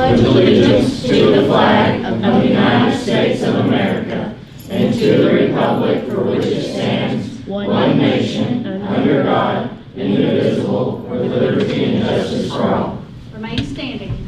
pledge allegiance to the flag of the United States of America and to the republic for which it stands, one nation, under God, indivisible, with liberty and justice for all. Remain standing.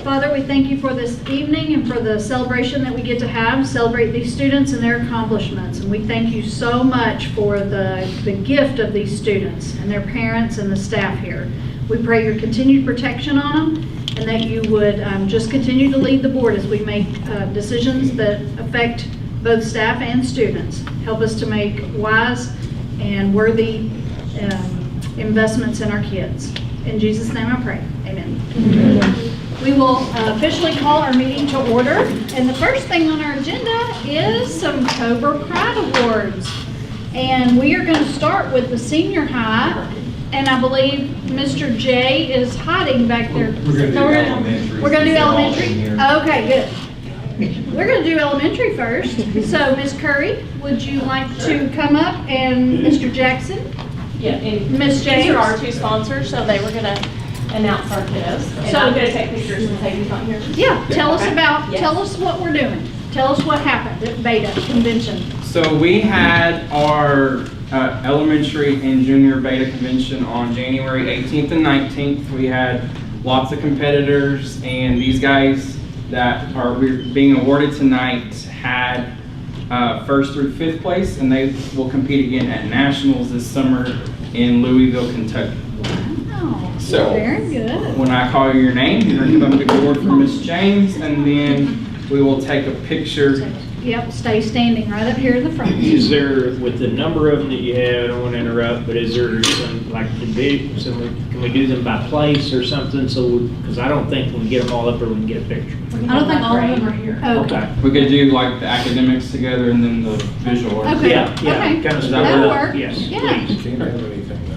Father, we thank you for this evening and for the celebration that we get to have, celebrate these students and their accomplishments. And we thank you so much for the gift of these students and their parents and the staff here. We pray your continued protection on them and that you would just continue to lead the board as we make decisions that affect both staff and students. Help us to make wise and worthy investments in our kids. In Jesus' name I pray. Amen. Amen. We will officially call our meeting to order. And the first thing on our agenda is some Cobra Pride Awards. And we are going to start with the senior high. And I believe Mr. J is hiding back there. We're going to do elementary. We're going to do elementary? Okay, good. We're going to do elementary first. So, Ms. Curry, would you like to come up? And Mr. Jackson? Yeah, and Ms. James? these are our two sponsors, so they were going to announce our kiddos. And I'm going to take pictures and say he's not here. Yeah, tell us about, Yes. tell us what we're doing. Tell us what happened at Beta Convention. So we had our elementary and junior beta convention on January 18th and 19th. We had lots of competitors, and these guys that are being awarded tonight had first through fifth place, and they will compete again at nationals this summer in Louisville, Kentucky. Wow, So, very good. when I call your name, you're going to come up to the board for Miss James, and then we will take a picture. Yep, stay standing right up here in the front. Is there, with the number of them that you have, I don't want to interrupt, but is there some, like, can we do them by place or something? So, because I don't think when we get them all up there, we can get a picture. I don't think all of them are here. Okay. We could do like the academics together and then the visual. Okay. Yeah, Okay. kind of stuff. That'll work. Yes, Yeah. please.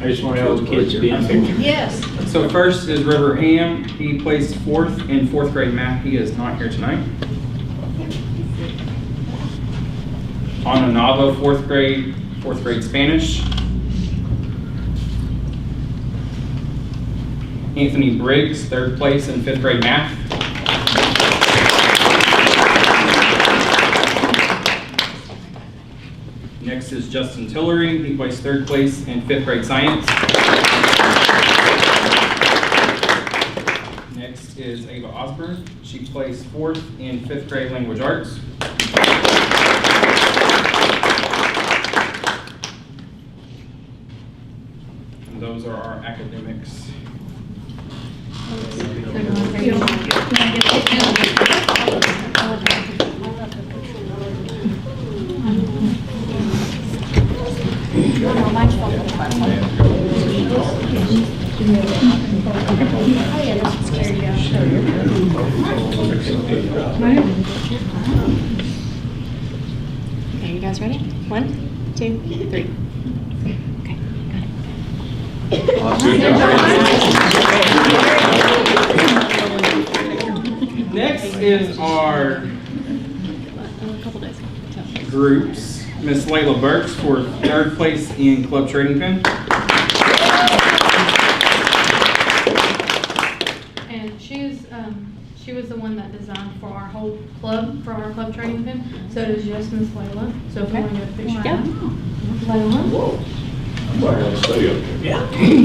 I just want all the kids to be in the picture. Yes. So first is River Ham. He placed fourth in fourth grade math. He is not here tonight. Ononava, fourth grade Spanish. Anthony Briggs, third place in fifth grade math. Next is Justin Tillery. He placed third place in fifth grade science. Next is Ava Osborne. She placed fourth in fifth grade language arts. And those are our academics. Okay, you guys ready? 1, 2, 3. Okay, Next is our groups. Miss Layla Burks for third place in club trading pin. And she was the one that designed for our whole club, for our club training pin. So it is just Miss Layla. So if you want to get a picture. Yeah. Layla.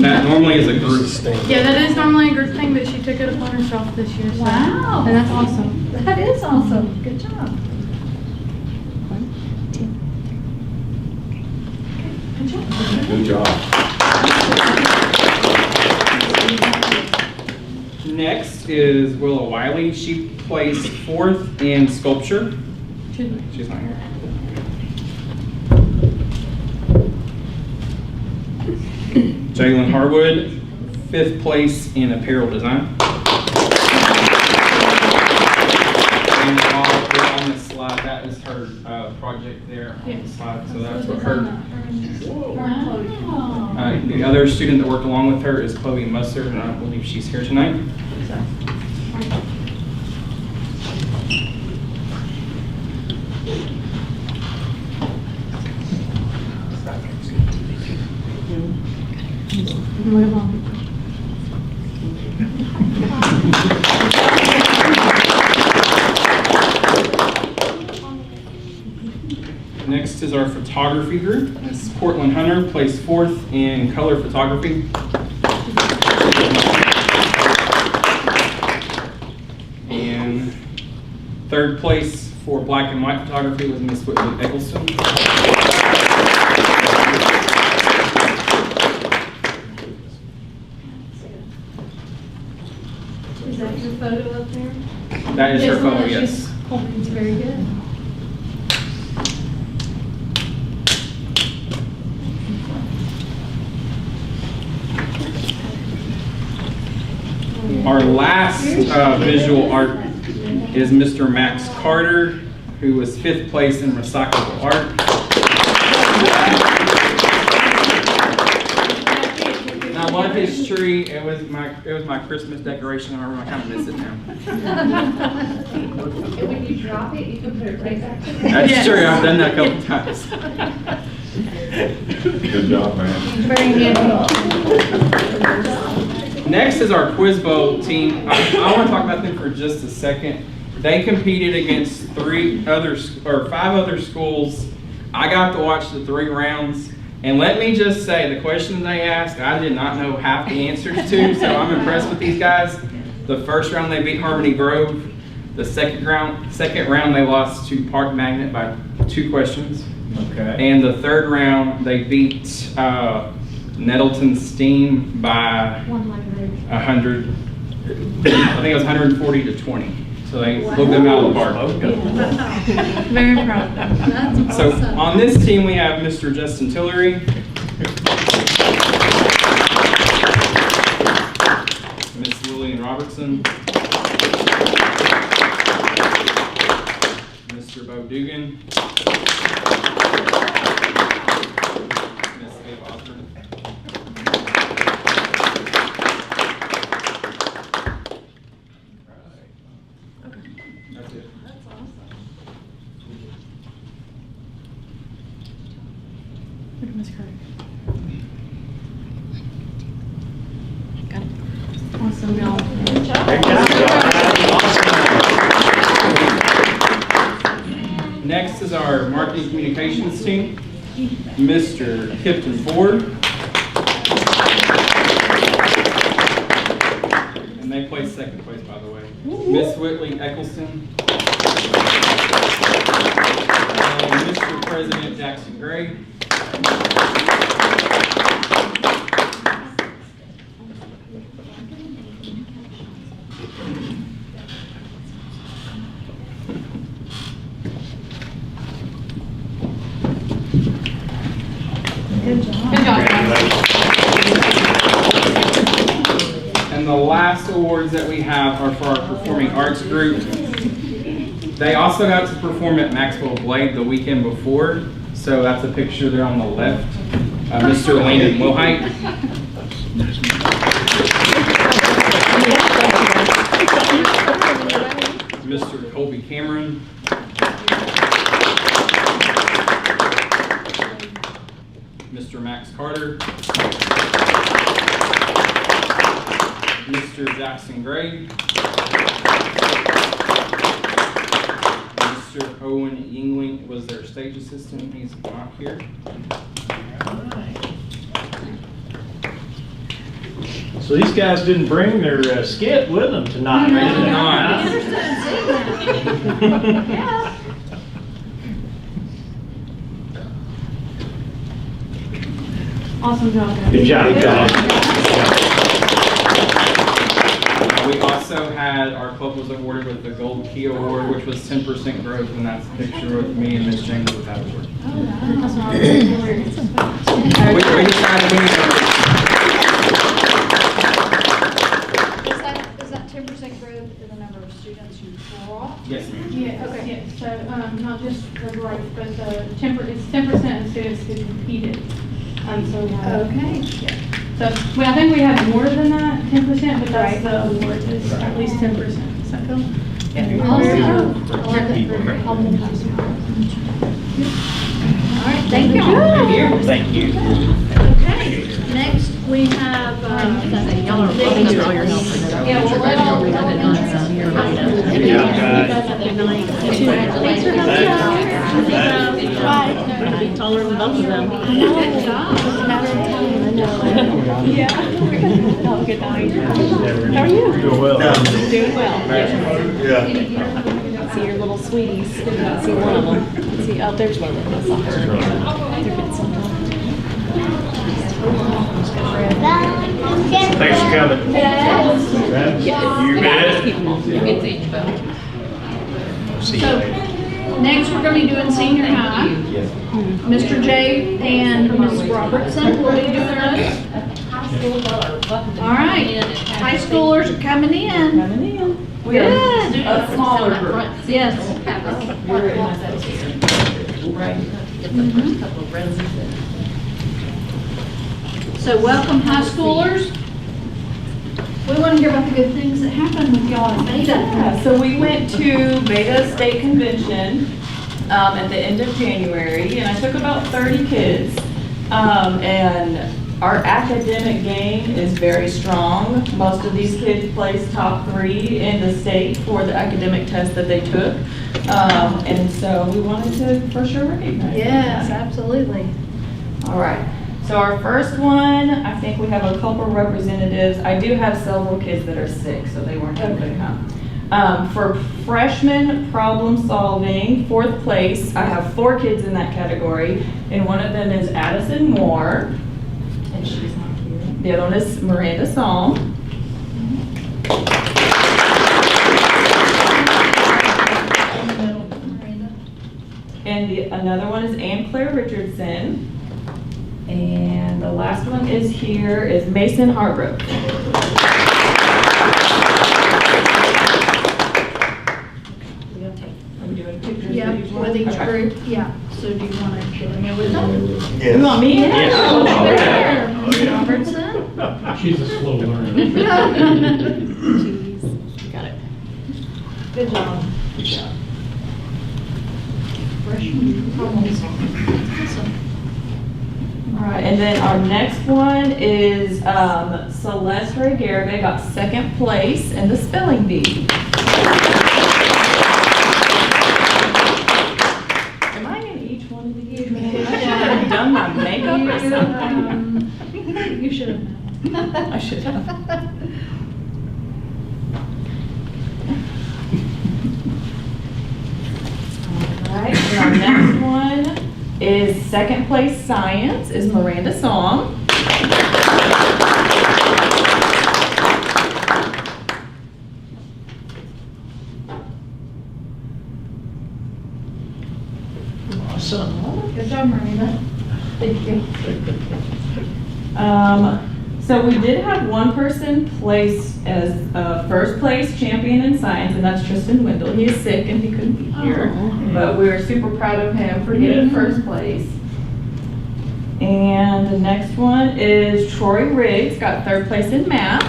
That normally is a group. Yeah, that is normally a group thing, but she took it upon herself this year. So. Wow. And that's awesome. That is awesome. Good job. 1, 2. Good job. Next is Willow Wiley. She placed fourth in sculpture. She's not here. Jalen Harwood, fifth place in apparel design. And while we're on the slide, that is her project there on the slide. So that's what her. Wow. The other student that worked along with her is Chloe Musser, and I don't believe she's here tonight. Next is our photography group. Miss Portland Hunter placed 4th in color photography. And 3rd place for black and white photography was Miss Whitley Eggleston. Is that your photo up there? That is her This one photo, that yes. she's holding is very good. Our last visual art is Mr. Max Carter, who was 5th place in recyclable art. And I love his tree. It was my Christmas decoration. I kind of miss it now. And when you drop it, you can put it right back. That's true. I've done that a couple times. Good job, man. Very handy. Next is our Quiz Bowl team. I want to talk about them for just a second. They competed against 5 other schools. I got to watch the 3 rounds. And let me just say, the questions they asked, I did not know half the answers to, so I'm impressed with these guys. The first round they beat Harmony Grove. The second round they lost to Park Magnet by 2 questions. Okay. And the 3rd round they beat Nettleton Steam by 100. I think it was 140 to 20. So they looked them out of the park. Very proud of them. That's So awesome. on this team we have Mr. Justin Tillery, Miss Lillian Robertson, Mr. Bo Dugan, Miss Ava Osborne. That's it. Look at Miss Carter. Got it. Awesome, y'all. Good job. Next is our marketing communications team, Mr. Kipton Ford. And they placed 2nd place, by the way. Miss Whitley Eccleston. And Mr. President Jackson Gray. Good job, guys. And the last awards that we have are for our performing arts group. They also got to perform at Maxwell Blade the weekend before, so that's a picture there on the left. Mr. Landon Wilhite. Mr. Colby Cameron. Mr. Max Carter. Mr. Jackson Gray. Mr. Owen Yingling was their stage assistant. He's not here. So these guys didn't bring their skit with them tonight. They did not. Awesome job, guys. Good job, guys. We also had, our club was awarded with the Gold Key Award, which was 10% growth, and that's a picture of me and Miss James with that award. We decided we need Is that 10% growth in the number of students you brought? Yes, ma'am. Yeah, okay, yeah, so, not just the growth, but the it's 10% of students who competed. So we have. Okay. So, well, I think we have more than that, 10%, but that's the award, is at least 10%. Does that feel? Yeah. Awesome. All right, thank you. Thank you. Okay, next we have, Y'all are, thanks for all your help. yeah, we'll let all. Good job, guys. Thanks for coming out. Bye. to be taller than both of them. Good job. Yeah. Oh, good night. How are you? Doing well. Doing well. Yeah. See your little sweeties. See one of them. See, oh, there's one of them. I saw her. They're good sometimes. Thanks for coming. You bet. Keep them all. It's each vote. See you So, later. next we're gonna be doing senior high. Mr. J and Mrs. Robertson will be doing those. All right, high schoolers are coming in. Good. A smaller group. Yes. Get the first couple of roses in. So welcome, high schoolers. We want to hear about the good things that happened with y'all at Beta. Yeah, so we went to Beta State Convention at the end of January, and I took about 30 kids. And our academic game is very strong. Most of these kids placed top 3 in the state for the academic test that they took. And so we wanted to for sure recognize Yes, that. absolutely. All right. So our first one, I think we have a couple representatives. I do have several kids that are sick, so they weren't able to come. For freshman problem solving, 4th place, I have 4 kids in that category, and one of them is Addison Moore, and she's not here. The other one is Miranda Psalm. And another one is Ann Claire Richardson. And the last one is here is Mason Hargrove. Are we doing pictures? Yep, with each Okay. group, yeah. So do you want to get in there with them? You want me? Yes. Oh, Oh, sure. yeah. Ms. Robertson? She's a slow learner. Got it. Good job. Good job. Freshman problem solving. Awesome. All right, and then our next one is Celeste Ray Garibay got 2nd place in the spelling bee. Am I in each one of these? I should have done my makeup or something. You should have. I should have. All right, and our next one is 2nd place science is Miranda Song. Awesome. Good job, Miranda. Thank you. So we did have one person place as 1st place champion in science, and that's Tristan Wendell. He is sick and he couldn't be here, but we are super proud of him for getting 1st place. And the next one is Troy Riggs, got 3rd place in math.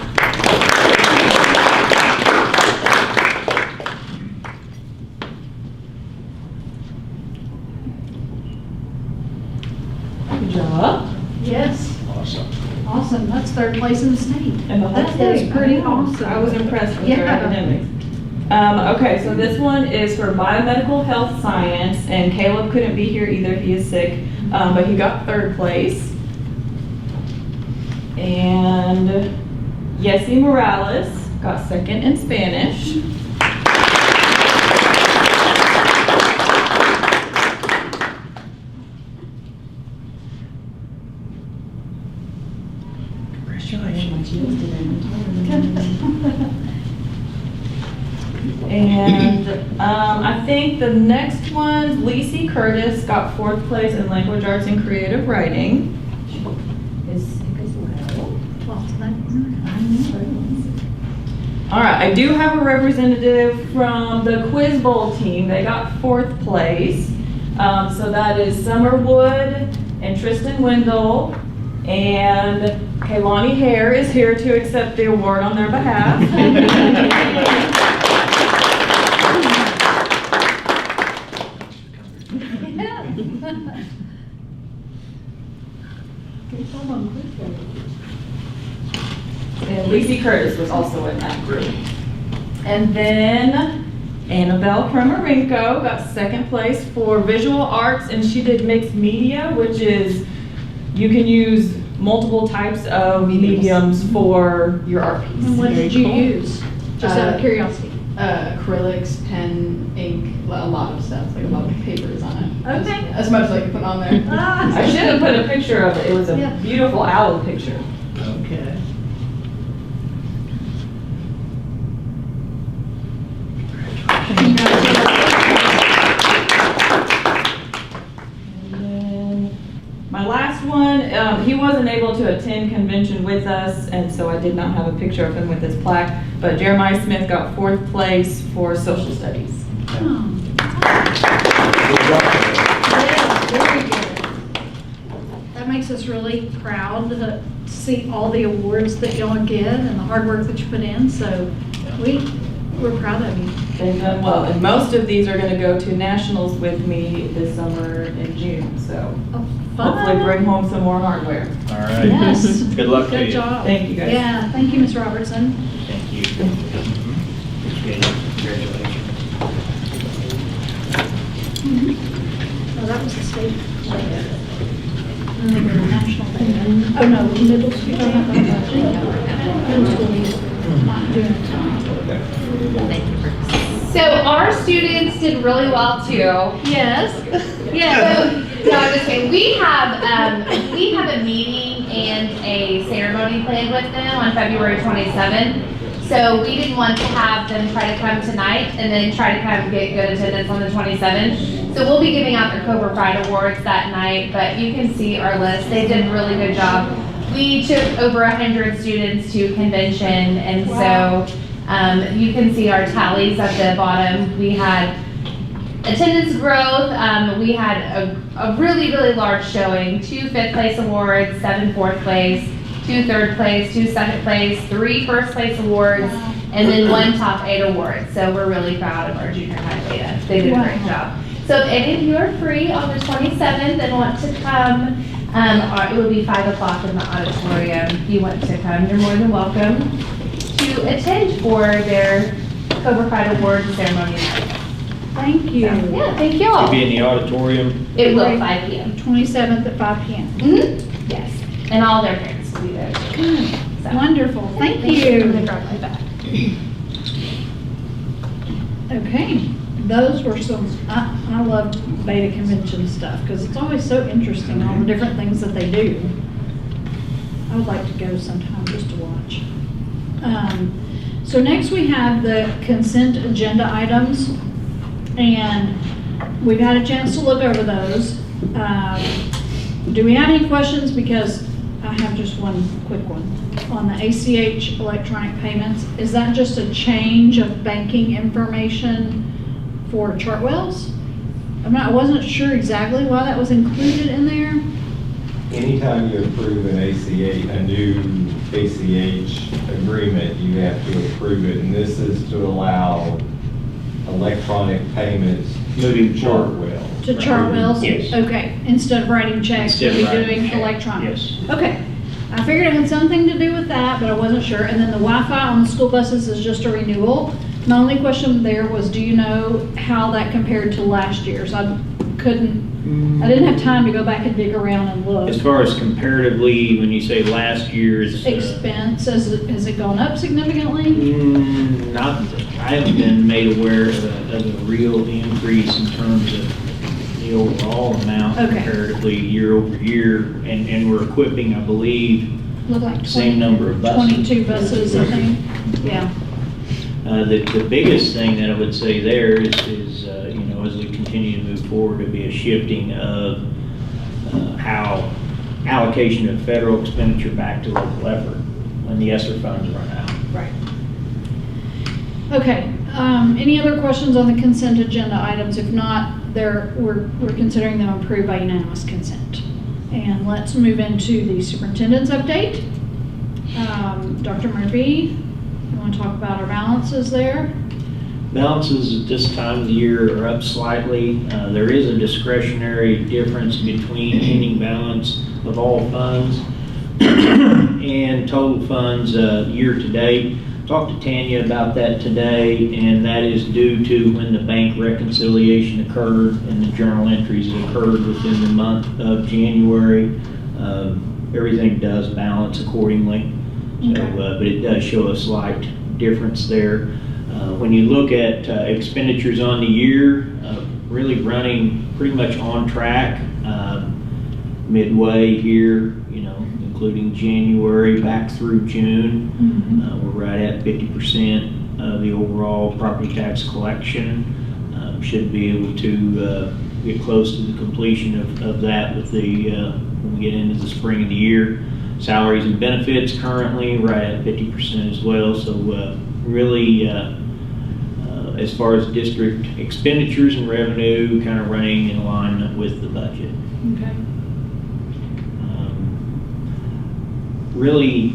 Good job. Yes, Awesome. awesome. That's 3rd place in the state. And the whole That is state. pretty I know. awesome. I was impressed with their Yeah. academics. Okay, so this one is for biomedical health science, and Caleb couldn't be here either, he is sick, but he got 3rd place. And Yessie Morales got 2nd in Spanish. And I think the next one, Lacey Curtis got 4th place in language arts and creative writing. Is sick as well. All right, I do have a representative from the Quiz Bowl team. They got 4th place. So that is Summer Wood and Tristan Wendell. And Kaylani Hare is here to accept the award on their behalf. And Lacey Curtis was also in that group. And then Annabelle Kremarenko got second place for visual arts, and she did mixed media, which is you can use multiple types of mediums for your art piece. And what did you Very cool. use? Just out of curiosity. Acrylics, pen, ink, a lot of stuff, like a lot of papers on it. Okay. As much as I can put on there. I should have put a picture of it. It was a Yeah. beautiful owl picture. Okay. And then my last one, he wasn't able to attend convention with us, and so I did not have a picture of him with his plaque, but Jeremiah Smith got 4th place for social studies. Oh, very good. That makes us really proud to see all the awards that y'all get and the hard work that you put in, so we're proud of you. They've done well, and most of these are going to go to nationals with me this summer in June, so Oh, hopefully fun. bring home some more hardware. All right. Yes. Good luck to Good you. job. Thank you, guys. Yeah, thank you, Ms. Robertson. Thank you. Appreciate it. Congratulations. Oh, that was the state. And then the national thing. Oh, no, middle school. Middle school is not doing it. So our students did really well too. Yes, yes. So, no, I'm just kidding. We have a meeting and a ceremony planned with them on February 27th. So we didn't want to have them try to come tonight and then try to come get good attendance on the 27th. So we'll be giving out their Cobra Pride Awards that night, but you can see our list. They did a really good job. We took over 100 students to convention, and so you can see our tallies at the bottom. We had attendance growth. We had a really, really large showing. 2 5th place awards, 7 4th place, 2 3rd place, 2 2nd place, 3 1st place awards, and then 1 top 8 award. So we're really proud of our junior high beta. They did a great job. So if any of you are free on the 27th and want to come, it will be 5 o'clock in the auditorium. If you want to come, you're more than welcome to attend for their Cobra Pride Award ceremony. Thank you. Yeah, thank you You'll all. be in the auditorium. It will 5 p.m. 27th at 5 p.m. Mm-hmm. Yes, and all their parents will be there. So. Wonderful, thank They you. brought my back. Okay, those were some, I loved beta convention stuff because it's always so interesting, all the different things that they do. I would like to go sometime just to watch. So next we have the consent agenda items, and we've had a chance to look over those. Do we have any questions? Because I have just one quick one. On the ACH electronic payments, is that just a change of banking information for Chartwells? I wasn't sure exactly why that was included in there. Anytime you approve a new ACH agreement, you have to approve it, and this is to allow electronic payments Moving to forward. Chartwell. To Chartwells? Yes. Okay, instead of writing checks, Instead we'll of be writing doing check. electronic? Yes. Okay, I figured it had something to do with that, but I wasn't sure. And then the Wi-Fi on the school buses is just a renewal. My only question there was, do you know how that compared to last year's? I didn't have time to go back and dig around and look. As far as comparatively, when you say last year's. Expense, has it gone up significantly? Not, I haven't been made aware of a real increase in terms of the overall amount Okay. comparatively year over year. And we're equipping, I believe, Look like same number of buses. 22 buses, I think. Yeah. The biggest thing that I would say there is as we continue to move forward, to be a shifting of how allocation of federal expenditure back to local effort when the ESSER funds run out. Right. Okay, any other questions on the consent agenda items? If not, we're considering them approved by unanimous consent. And let's move into the superintendent's update. Dr. Murphy, you want to talk about our balances there? Balances at this time of the year are up slightly. There is a discretionary difference between ending balance of all funds and total funds year to date. Talked to Tanya about that today, and that is due to when the bank reconciliation occurred and the journal entries that occurred within the month of January. Everything does balance accordingly, so, but it does show a slight difference there. When you look at expenditures on the year, really running pretty much on track. Midway here, you know, including January back through June, we're right at 50% of the overall property tax collection. Should be able to get close to the completion of that with the when we get into the spring of the year. Salaries and benefits currently right at 50% as well. So really, as far as district expenditures and revenue, kind of running in alignment with the budget. Okay. Really,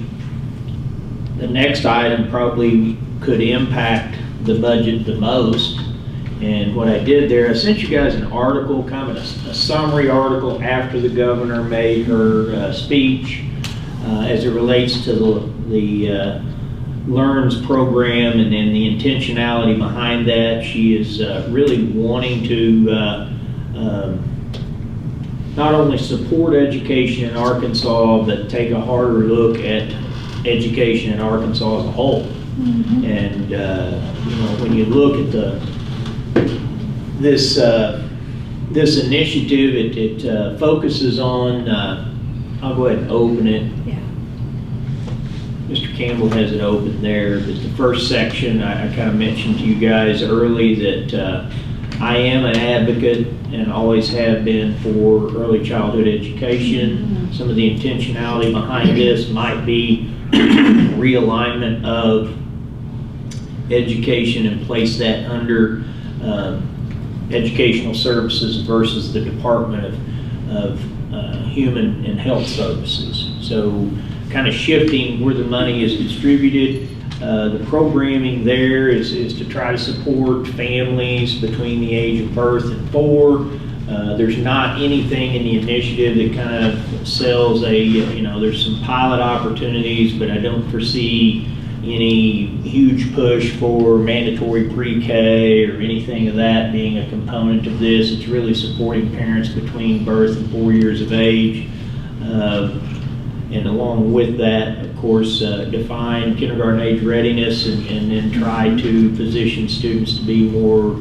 the next item probably could impact the budget the most. And what I did there, I sent you guys an article, kind of a summary article after the governor made her speech as it relates to the LEARNS program and then the intentionality behind that. She is really wanting to not only support education in Arkansas, but take a harder look at education in Arkansas as a whole. And you know, when you look at this initiative, it focuses on. I'll go ahead and open it. Yeah. Mr. Campbell has it open there. But the first section, I kind of mentioned to you guys early that I am an advocate and always have been for early childhood education. Some of the intentionality behind this might be realignment of education and place that under educational services versus the Department of Human and Health Services. So kind of shifting where the money is distributed. The programming there is to try to support families between the age of birth and 4. There's not anything in the initiative that kind of sells a, you know, there's some pilot opportunities, but I don't foresee any huge push for mandatory pre-K or anything of that being a component of this. It's really supporting parents between birth and 4 years of age. And along with that, of course, define kindergarten age readiness and then try to position students to be more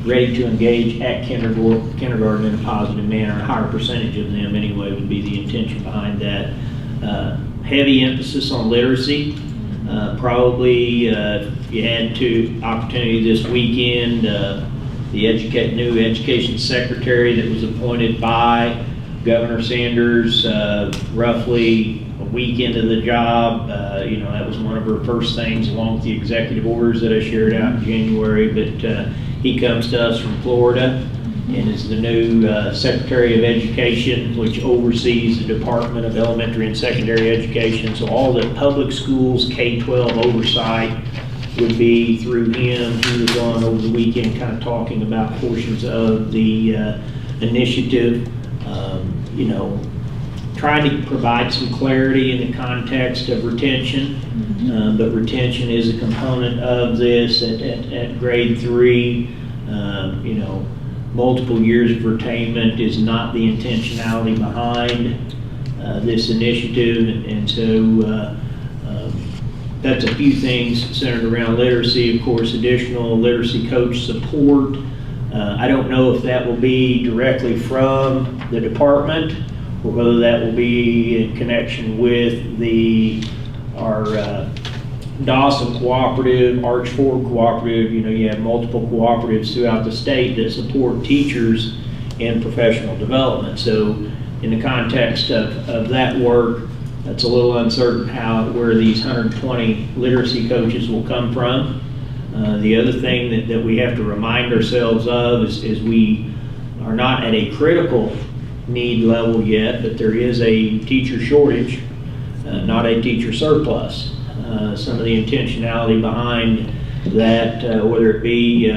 ready to engage at kindergarten in a positive manner. A higher percentage of them anyway would be the intention behind that. Heavy emphasis on literacy. Probably if you had to opportunity this weekend, the new education secretary that was appointed by Governor Sanders, roughly a week into the job, you know, that was one of her first things along with the executive orders that I shared out in January. But he comes to us from Florida and is the new Secretary of Education, which oversees the Department of Elementary and Secondary Education. So all the public schools K-12 oversight would be through him. He was on over the weekend kind of talking about portions of the initiative. You know, trying to provide some clarity in the context of retention, but retention is a component of this at grade 3. You know, multiple years of retainment is not the intentionality behind this initiative, and so that's a few things centered around literacy. Of course, additional literacy coach support. I don't know if that will be directly from the department or whether that will be in connection with our Dawson Cooperative, Arch Fork Cooperative. You know, you have multiple cooperatives throughout the state that support teachers in professional development. So in the context of that work, that's a little uncertain where these 120 literacy coaches will come from. The other thing that we have to remind ourselves of is we are not at a critical need level yet, but there is a teacher shortage, not a teacher surplus. Some of the intentionality behind that, whether it be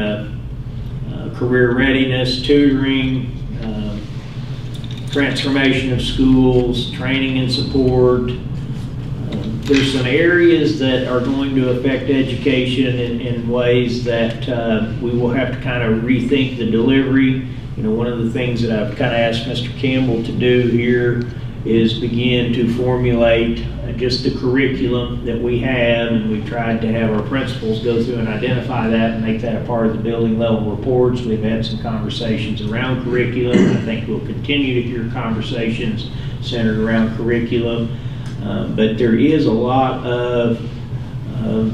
career readiness, tutoring, transformation of schools, training and support, There's some areas that are going to affect education in ways that we will have to kind of rethink the delivery. You know, one of the things that I've kind of asked Mr. Campbell to do here is begin to formulate just the curriculum that we have, and we've tried to have our principals go through and identify that and make that a part of the building level reports. We've had some conversations around curriculum. I think we'll continue to hear conversations centered around curriculum. But there is a lot of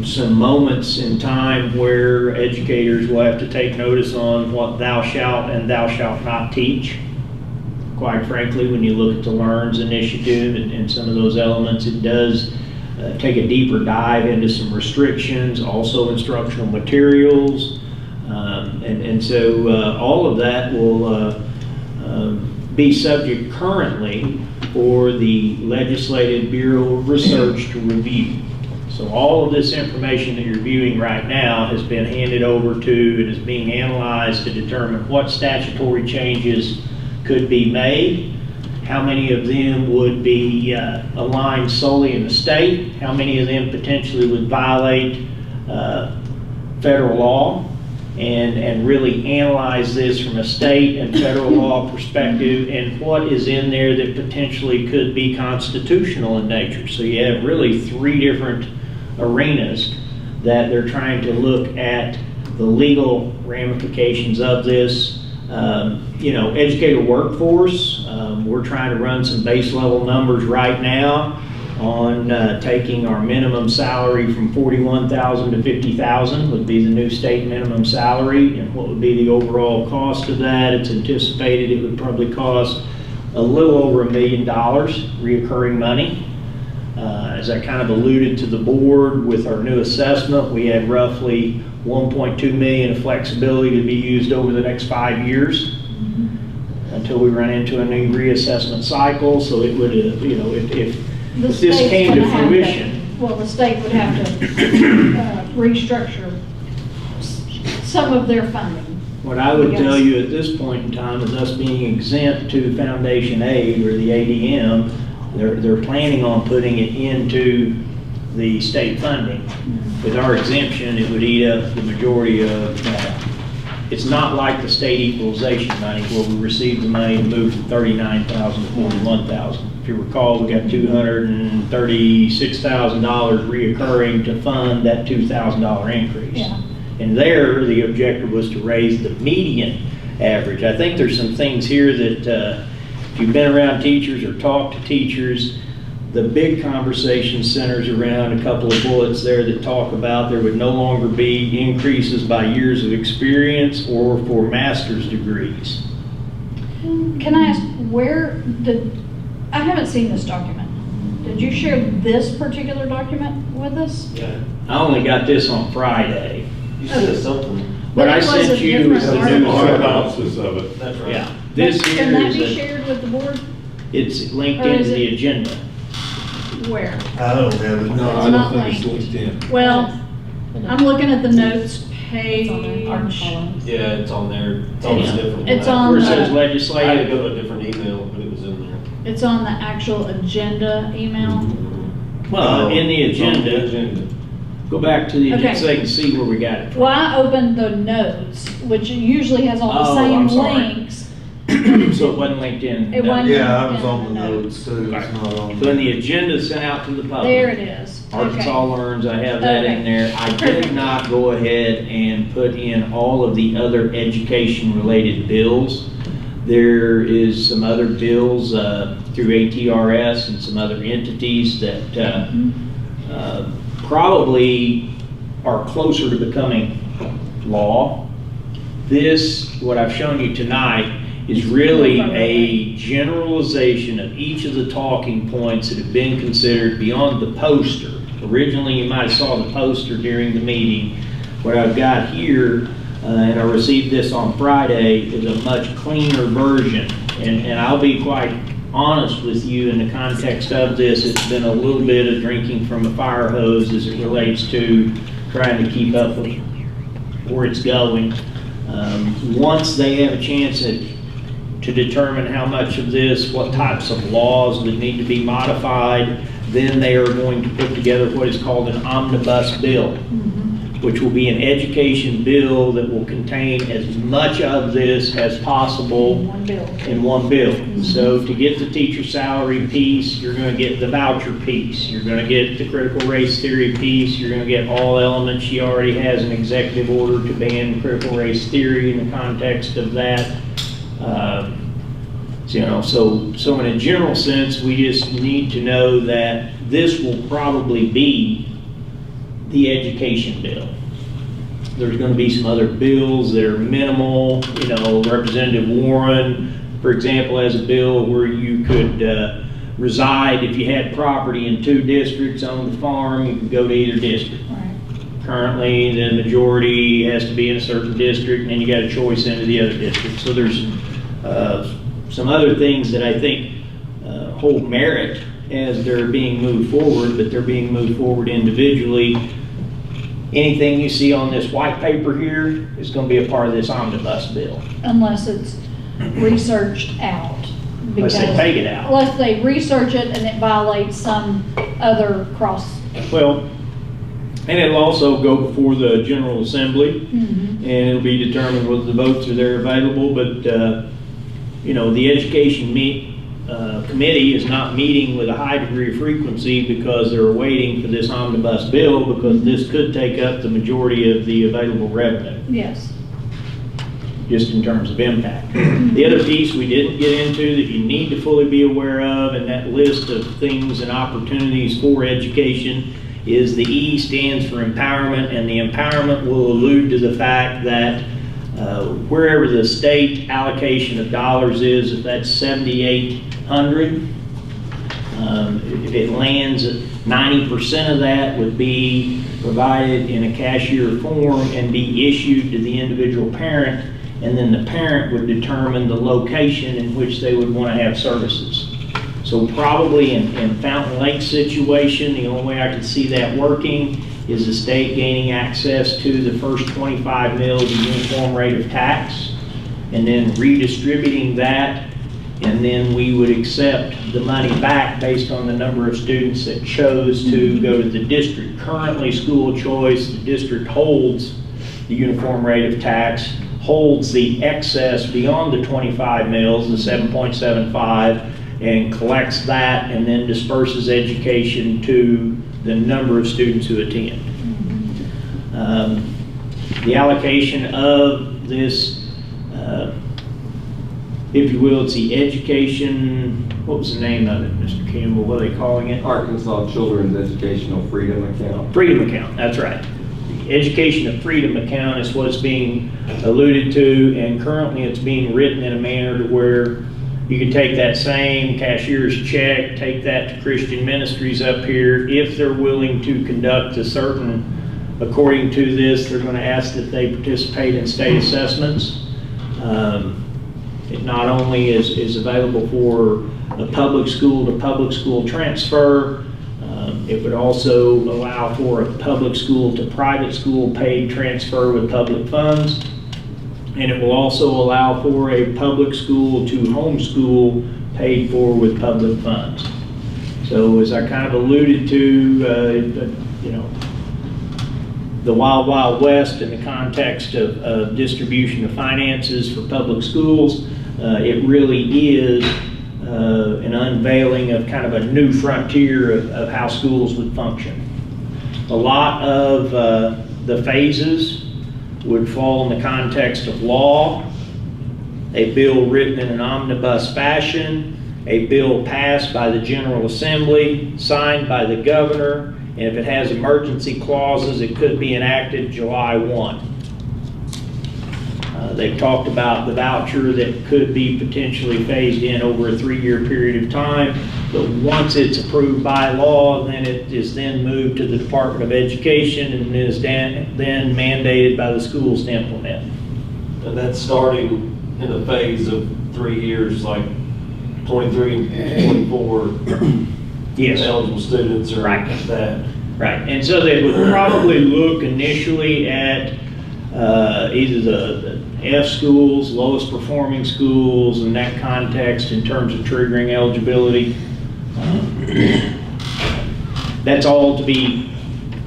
some moments in time where educators will have to take notice on what thou shalt and thou shalt not teach. Quite frankly, when you look at the LEARNS initiative and some of those elements, it does take a deeper dive into some restrictions, also instructional materials. And so all of that will be subject currently for the Legislative Bureau of Research to review. So all of this information that you're viewing right now has been handed over to and is being analyzed to determine what statutory changes could be made, how many of them would be aligned solely in the state, how many of them potentially would violate federal law, and really analyze this from a state and federal law perspective, and what is in there that potentially could be constitutional in nature. So you have really three different arenas that they're trying to look at the legal ramifications of this. You know, educator workforce, we're trying to run some base level numbers right now on taking our minimum salary from $41,000 to $50,000 would be the new state minimum salary, and what would be the overall cost of that. It's anticipated it would probably cost a little over $1 million reoccurring money. As I kind of alluded to the board with our new assessment, we had roughly $1.2 million of flexibility to be used over the next 5 years until we run into a new reassessment cycle. So it would, you know, if this came to fruition. Well, the state would have to restructure some of their funding. What I would tell you at this point in time is us being exempt to foundation aid or the ADM, they're planning on putting it into the state funding. With our exemption, it would eat up the majority of that. It's not like the state equalization money where we received the money and moved from $39,000 to $41,000. If you recall, we got $236,000 reoccurring to fund that $2,000 increase. Yeah. And there, the objective was to raise the median average. I think there's some things here that if you've been around teachers or talked to teachers, the big conversation centers around a couple of bullets there that talk about there would no longer be increases by years of experience or for master's degrees. Can I ask, I haven't seen this document. Did you share this particular document with us? Yeah. I only got this on Friday. You said something. What I sent you is the new synopsis of it. That's right. Yeah. This Can here that be is shared with the board? it's linked Or is into the it- agenda. Where? I don't have it. No, It's I not don't think it's linked. linked in. Well, I'm looking at the notes page. Yeah, it's on there. It's on a different one. It's on Where it says the, I had to legislative. go to a different email, but it was in there. it's on the actual agenda email. Well, in the It's on the agenda, agenda. go back to the agenda Okay. so they can see where we got it from. Well, I opened the notes, which usually has all the Oh, same I'm sorry. links. So it wasn't linked in. It wasn't. Yeah, I was in on the the notes too. It's not on. So in the agenda sent out to the public. There it is. Arkansas Okay. Learns, I have that in Okay. there. I Perfect. did not go ahead and put in all of the other education-related bills. There is some other bills through ATRS and some other entities that probably are closer to becoming law. This, what I've shown you tonight, is really a generalization of each of the talking points that have been considered beyond the poster. Originally, you might have saw the poster during the meeting. What I've got here, and I received this on Friday, is a much cleaner version. And I'll be quite honest with you in the context of this, it's been a little bit of drinking from a fire hose as it relates to trying to keep up with where it's going. Once they have a chance to determine how much of this, what types of laws would need to be modified, then they are going to put together what is called an omnibus bill, which will be an education bill that will contain as much of this as possible in one bill. So to get the teacher salary piece, you're going to get the voucher piece, you're going to get the critical race theory piece, you're going to get all elements. She already has an executive order to ban critical race theory in the context of that. So in a general sense, we just need to know that this will probably be the education bill. There's going to be some other bills that are minimal. Representative Warren, for example, has a bill where you could reside if you had property in 2 districts on the farm, you could go to either district. Currently, the majority has to be in a certain district, and then you got a choice into the other district. So there's some other things that I think hold merit as they're being moved forward, but they're being moved forward individually. Anything you see on this white paper here is going to be a part of this omnibus bill. Unless it's researched out. Unless they take it out. Unless they research it and it violates some other cross. Well, and it'll also go before the General Assembly, and it'll be determined whether the votes are there available. But, the Education Committee is not meeting with a high degree of frequency because they're waiting for this omnibus bill, because this could take up the majority of the available revenue. Yes. Just in terms of impact. The other piece we didn't get into that you need to fully be aware of in that list of things and opportunities for education is the E stands for empowerment, and the empowerment will allude to the fact that wherever the state allocation of dollars is, if that's 7,800, if it lands at 90% of that would be provided in a cashier form and be issued to the individual parent, and then the parent would determine the location in which they would want to have services. So probably in Fountain Lake's situation, the only way I could see that working is the state gaining access to the first 25 mils of uniform rate of tax, and then redistributing that, and then we would accept the money back based on the number of students that chose to go to the district. Currently, school choice, the district holds the uniform rate of tax, holds the excess beyond the 25 mils, the 7.75, and collects that and then disperses education to the number of students who attend. The allocation of this, if you will, it's the education, what was the name of it, Mr. Campbell, what are they calling it? Arkansas Children's Educational Freedom Account. Freedom Account, that's right. The Education of Freedom Account is what's being alluded to, and currently it's being written in a manner to where you can take that same cashier's check, take that to Christian Ministries up here. If they're willing to conduct a certain, according to this, they're going to ask that they participate in state assessments. It not only is available for a public school to public school transfer, it would also allow for a public school to private school paid transfer with public funds. And it will also allow for a public school to homeschool paid for with public funds. So as I kind of alluded to, the Wild Wild West in the context of distribution of finances for public schools, it really is an unveiling of kind of a new frontier of how schools would function. A lot of the phases would fall in the context of law, a bill written in an omnibus fashion, a bill passed by the General Assembly, signed by the governor, and if it has emergency clauses, it could be enacted July 1. They talked about the voucher that could be potentially phased in over a 3-year period of time, but once it's approved by law, then it is then moved to the Department of Education and is then mandated by the schools to implement. And that's starting in a phase of 3 years, like 23 and 24. Yes. Eligible students or right. That. Right, and so they would probably look initially at either the F schools, lowest performing schools in that context in terms of triggering eligibility. that's all to be,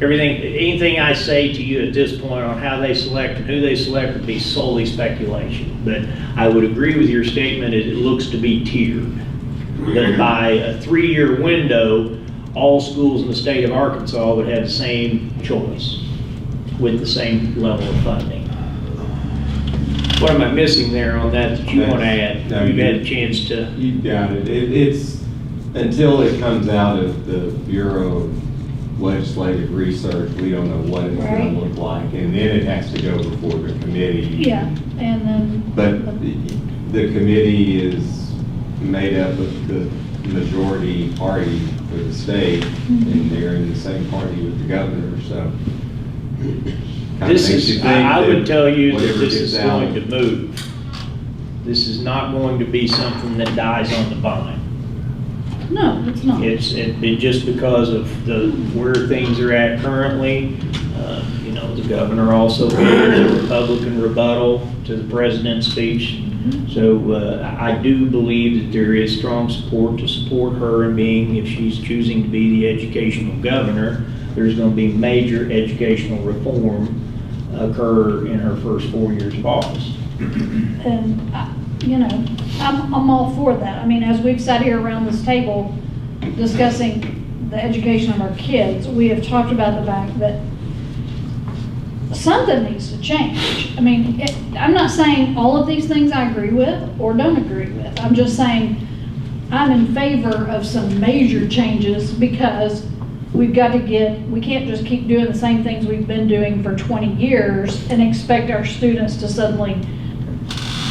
anything I say to you at this point on how they select and who they select would be solely speculation. But I would agree with your statement, it looks to be tiered. That by a 3-year window, all schools in the state of Arkansas would have the same choice with the same level of funding. What am I missing there on that you want to add? No, You've had a chance to. You've got it. It's, until it comes out of the Bureau of Legislative Research, we don't know what it's going to look like. And then it has to go before the committee. Yeah, and then. But the committee is made up of the majority party for the state, and they're in the same party with the governor, so. This is, I would tell you that this is whatever going to gets move. This is not going to be something that dies on the vine. No, it's not. It's just because of where things are at currently. You know, the governor also gave a Republican rebuttal to the president's speech. So I do believe that there is strong support to support her in being, if she's choosing to be the educational governor, there's going to be major educational reform occur in her first 4 years of office. And, you know, I'm all for that. I mean, as we've sat here around this table discussing the education of our kids, we have talked about the fact that something needs to change. I mean, I'm not saying all of these things I agree with or don't agree with. I'm just saying I'm in favor of some major changes because we've got to we can't just keep doing the same things we've been doing for 20 years and expect our students to suddenly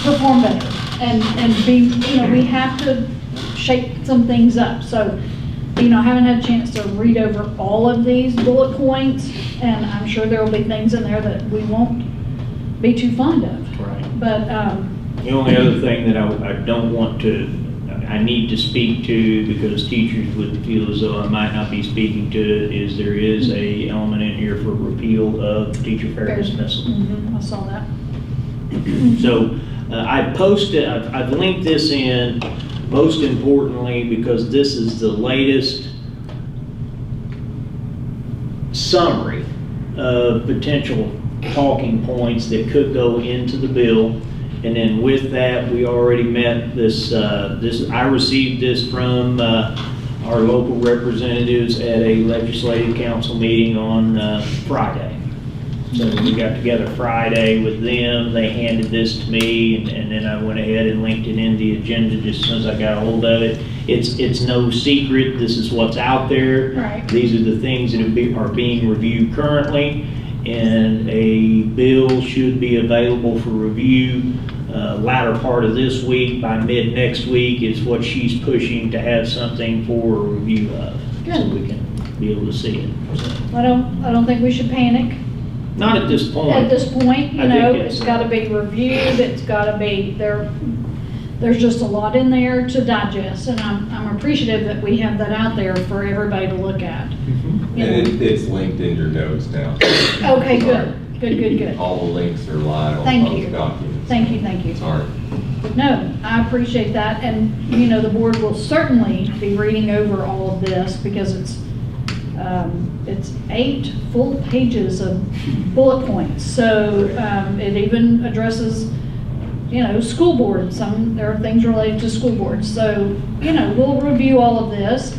perform better and be, you know, we have to shake some things up. So, you know, I haven't had a chance to read over all of these bullet points, and I'm sure there will be things in there that we won't be too fond of. Right. But the only other thing that I don't want to, I need to speak to, because teachers would feel as though I might not be speaking to it, is there is a element in here for repeal of teacher fair dismissal. I saw that. So I posted, I've linked this in, most importantly, because this is the latest summary of potential talking points that could go into the bill. And then with that, we already met this, I received this from our local representatives at a legislative council meeting on Friday. So we got together Friday with them, they handed this to me, and then I went ahead and linked it in the agenda just as soon as I got a hold of it. It's no secret, this is what's out there. Right. These are the things that are being reviewed currently, and a bill should be available for review latter part of this week. By mid next week is what she's pushing to have something for a review of. Good. So we can be able to see it. So, I don't think we should panic. not at this point. At this point, you I think know, it's, it's got to be reviewed, it's got to be, there's just a lot in there to digest, and I'm appreciative that we have that out there for everybody to look at. Mhm. You know. And it's linked in your notes now. Okay, good. All the links are live on Thank both you. documents. Thank you. Sorry. No, I appreciate that, and, you know, the board will certainly be reading over all of this because it's 8 full pages of bullet points. So it even addresses, you know, school board. There are things related to school boards. So, you know, we'll review all of this.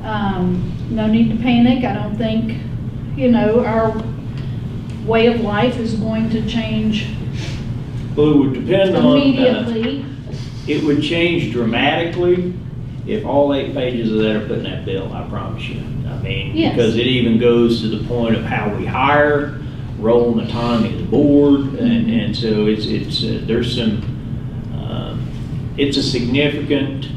No need to panic. I don't think, you know, our way of life is going to change Well, it would depend on, immediately. it would change dramatically if all 8 pages of that are put in that bill, I promise you. I mean, Yes. because it even goes to the point of how we hire, role and autonomy of the board, and so there's some, it's a significant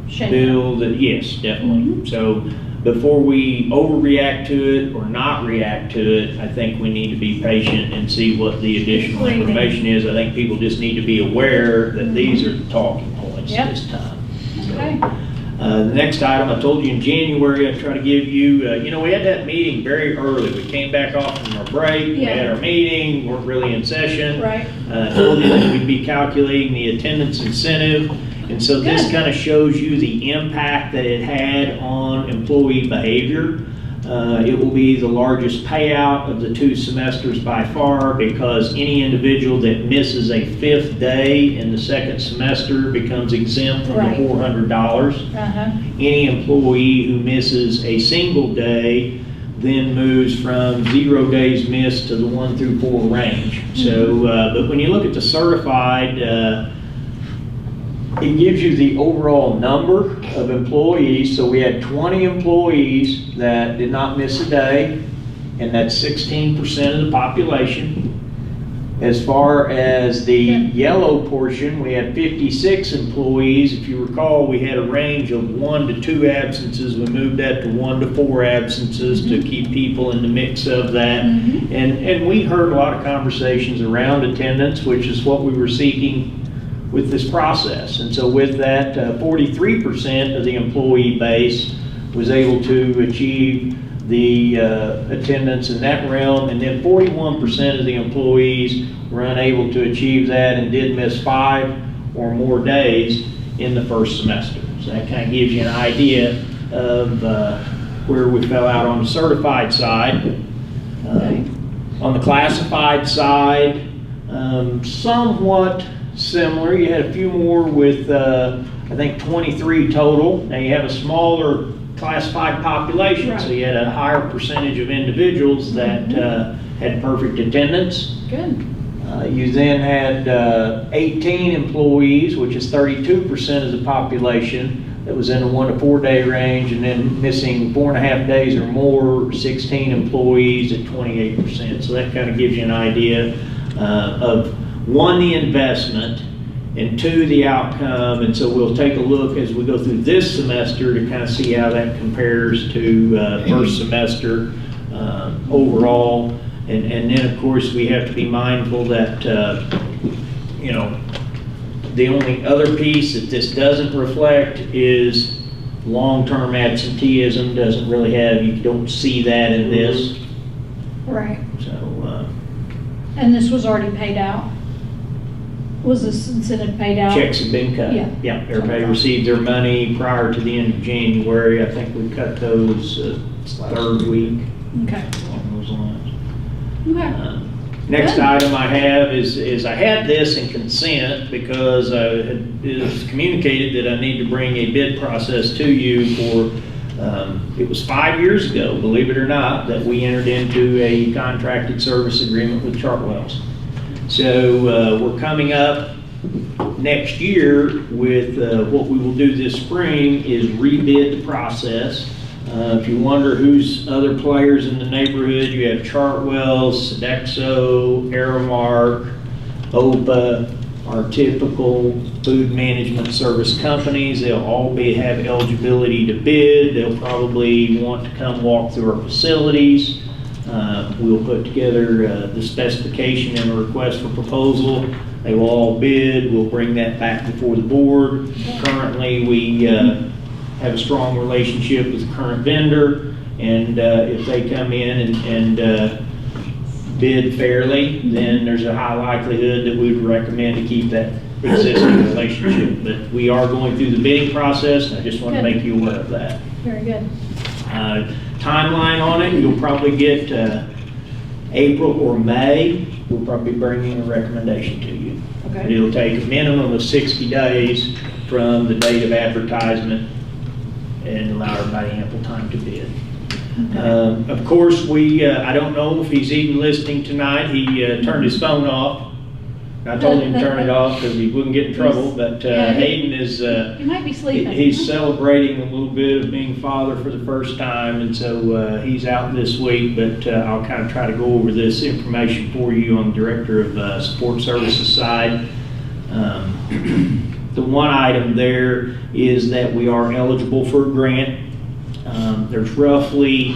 Shake. bill that, yes, definitely. So before we overreact to it or not react to it, I think we need to be patient and see what the additional Reading. information is. I think people just need to be aware that these are the talking points Yep. this time. So, Okay. the next item, I told you in January, I'd try to give you, you know, we had that meeting very early. We came back off from our break, we had Yeah. our meeting, weren't really in session. Right. Told you that we'd be calculating the attendance incentive. And so this Good. kind of shows you the impact that it had on employee behavior. It will be the largest payout of the 2 semesters by far, because any individual that misses a 5th day in the 2nd semester becomes exempt from Right. the $400. Any employee who misses a single day then moves from 0 days missed to the 1 through 4 range. So, but when you look at the certified, it gives you the overall number of employees. So we had 20 employees that did not miss a day, and that's 16% of the population. As far as the yellow portion, we had 56 employees. If you recall, we had a range of 1 to 2 absences. We moved that to 1 to 4 absences to keep people in the mix of that. And we heard a lot of conversations around attendance, which is what we were seeking with this process. And so with that, 43% of the employee base was able to achieve the attendance in that realm, and then 41% of the employees were unable to achieve that and did miss 5 or more days in the first semester. So that kind of gives you an idea of where we fell out on the certified side. On the classified side, somewhat similar. You had a few more with, I think, 23 total. Now you have a smaller classified population, so you had a higher percentage of individuals that had perfect attendance. Good. You then had 18 employees, which is 32% of the population, that was in the 1 to 4 day range, and then missing 4.5 days or more, 16 employees at 28%. So that kind of gives you an idea of, 1, the investment, and 2, the outcome. And so we'll take a look as we go through this semester to kind of see how that compares to first semester overall. And then, of course, we have to be mindful that, you know, the only other piece that this doesn't reflect is long-term absenteeism. Doesn't really have, you don't see that in this. Right. So, And this was already paid out? Was this incentive paid out? checks have been cut. Yeah. Everybody received their money prior to the end of January. I think we cut those 3rd week. Okay. Along those lines. Okay. Next Good. item I have is I had this in consent because it was communicated that I need to bring a bid process to you for, it was 5 years ago, believe it or not, that we entered into a contracted service agreement with Chartwells. So we're coming up next year with what we will do this spring is rebid the process. If you wonder who's other players in the neighborhood, you have Chartwells, Sodexo, Aramark, OPA, our typical food management service companies. They'll all have eligibility to bid. They'll probably want to come walk through our facilities. We'll put together the specification and a request for proposal. They will all bid. We'll bring that back before the board. Currently, we have a strong relationship with the current vendor, and if they come in and bid fairly, then there's a high likelihood that we would recommend to keep that existing relationship. But we are going through the bidding process, and I just want to make you aware of that. Very good. Timeline on it, you'll probably get April or May. We'll probably bring in a recommendation to you. Okay. But it'll take a minimum of 60 days from the date of advertisement and allow everybody ample time to bid. Of course, I don't know if he's even listening tonight. He turned his phone off. I told him to turn it off because he wouldn't get in trouble, but Hayden is, You might be sleeping. he's celebrating a little bit of being father for the first time, and so he's out this week, but I'll kind of try to go over this information for you on the Director of Support Services side. The one item there is that we are eligible for a grant. There's roughly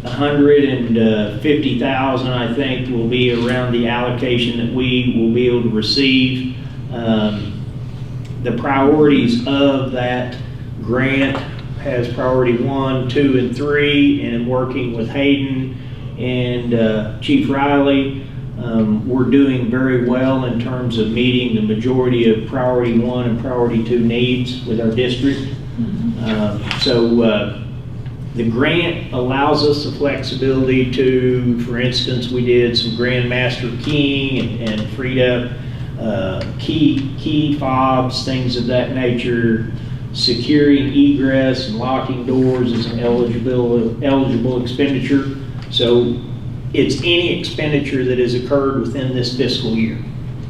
150,000, I think, will be around the allocation that we will be able to receive. The priorities of that grant has priority 1, 2, and 3, and working with Hayden and Chief Riley, we're doing very well in terms of meeting the majority of priority 1 and priority 2 needs with our district. So The grant allows us the flexibility to, for instance, we did some grandmaster keying and freed up key fobs, things of that nature. Securing egress and locking doors is an eligible expenditure. So it's any expenditure that has occurred within this fiscal year.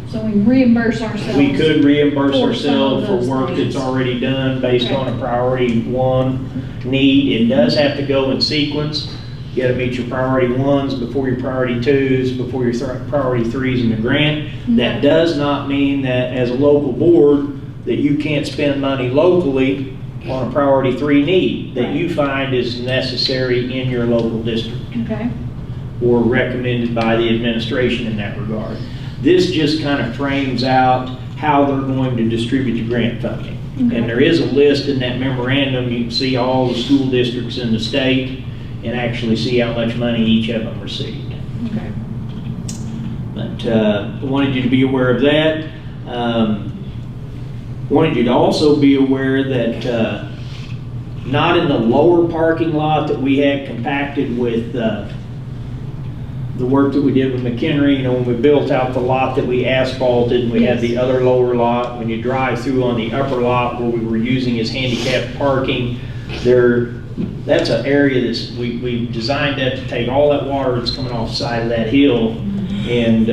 So we reimburse ourselves. We could reimburse for some ourselves of for those work things. that's already done based Okay. on a priority 1 need. It does have to go in sequence. You gotta meet your priority 1s before your priority 2s, before your priority 3s in the grant. That does not mean that as a local board, that you can't spend money locally on a priority 3 need that you find is necessary in your local district Okay, or recommended by the administration in that regard. This just kind of frames out how they're going to distribute the grant funding. And there is a list in that memorandum. You can see all the school districts in the state and actually see how much money each of them received. okay. But I wanted you to be aware of that. Wanted you to also be aware that not in the lower parking lot that we had compacted with the work that we did with McHenry, you know, when we built out the lot that we asphalted, and we had the other lower lot. When you drive through on the upper lot where we were using as handicapped parking, that's an area we designed that to take all that water that's coming off the side of that hill. And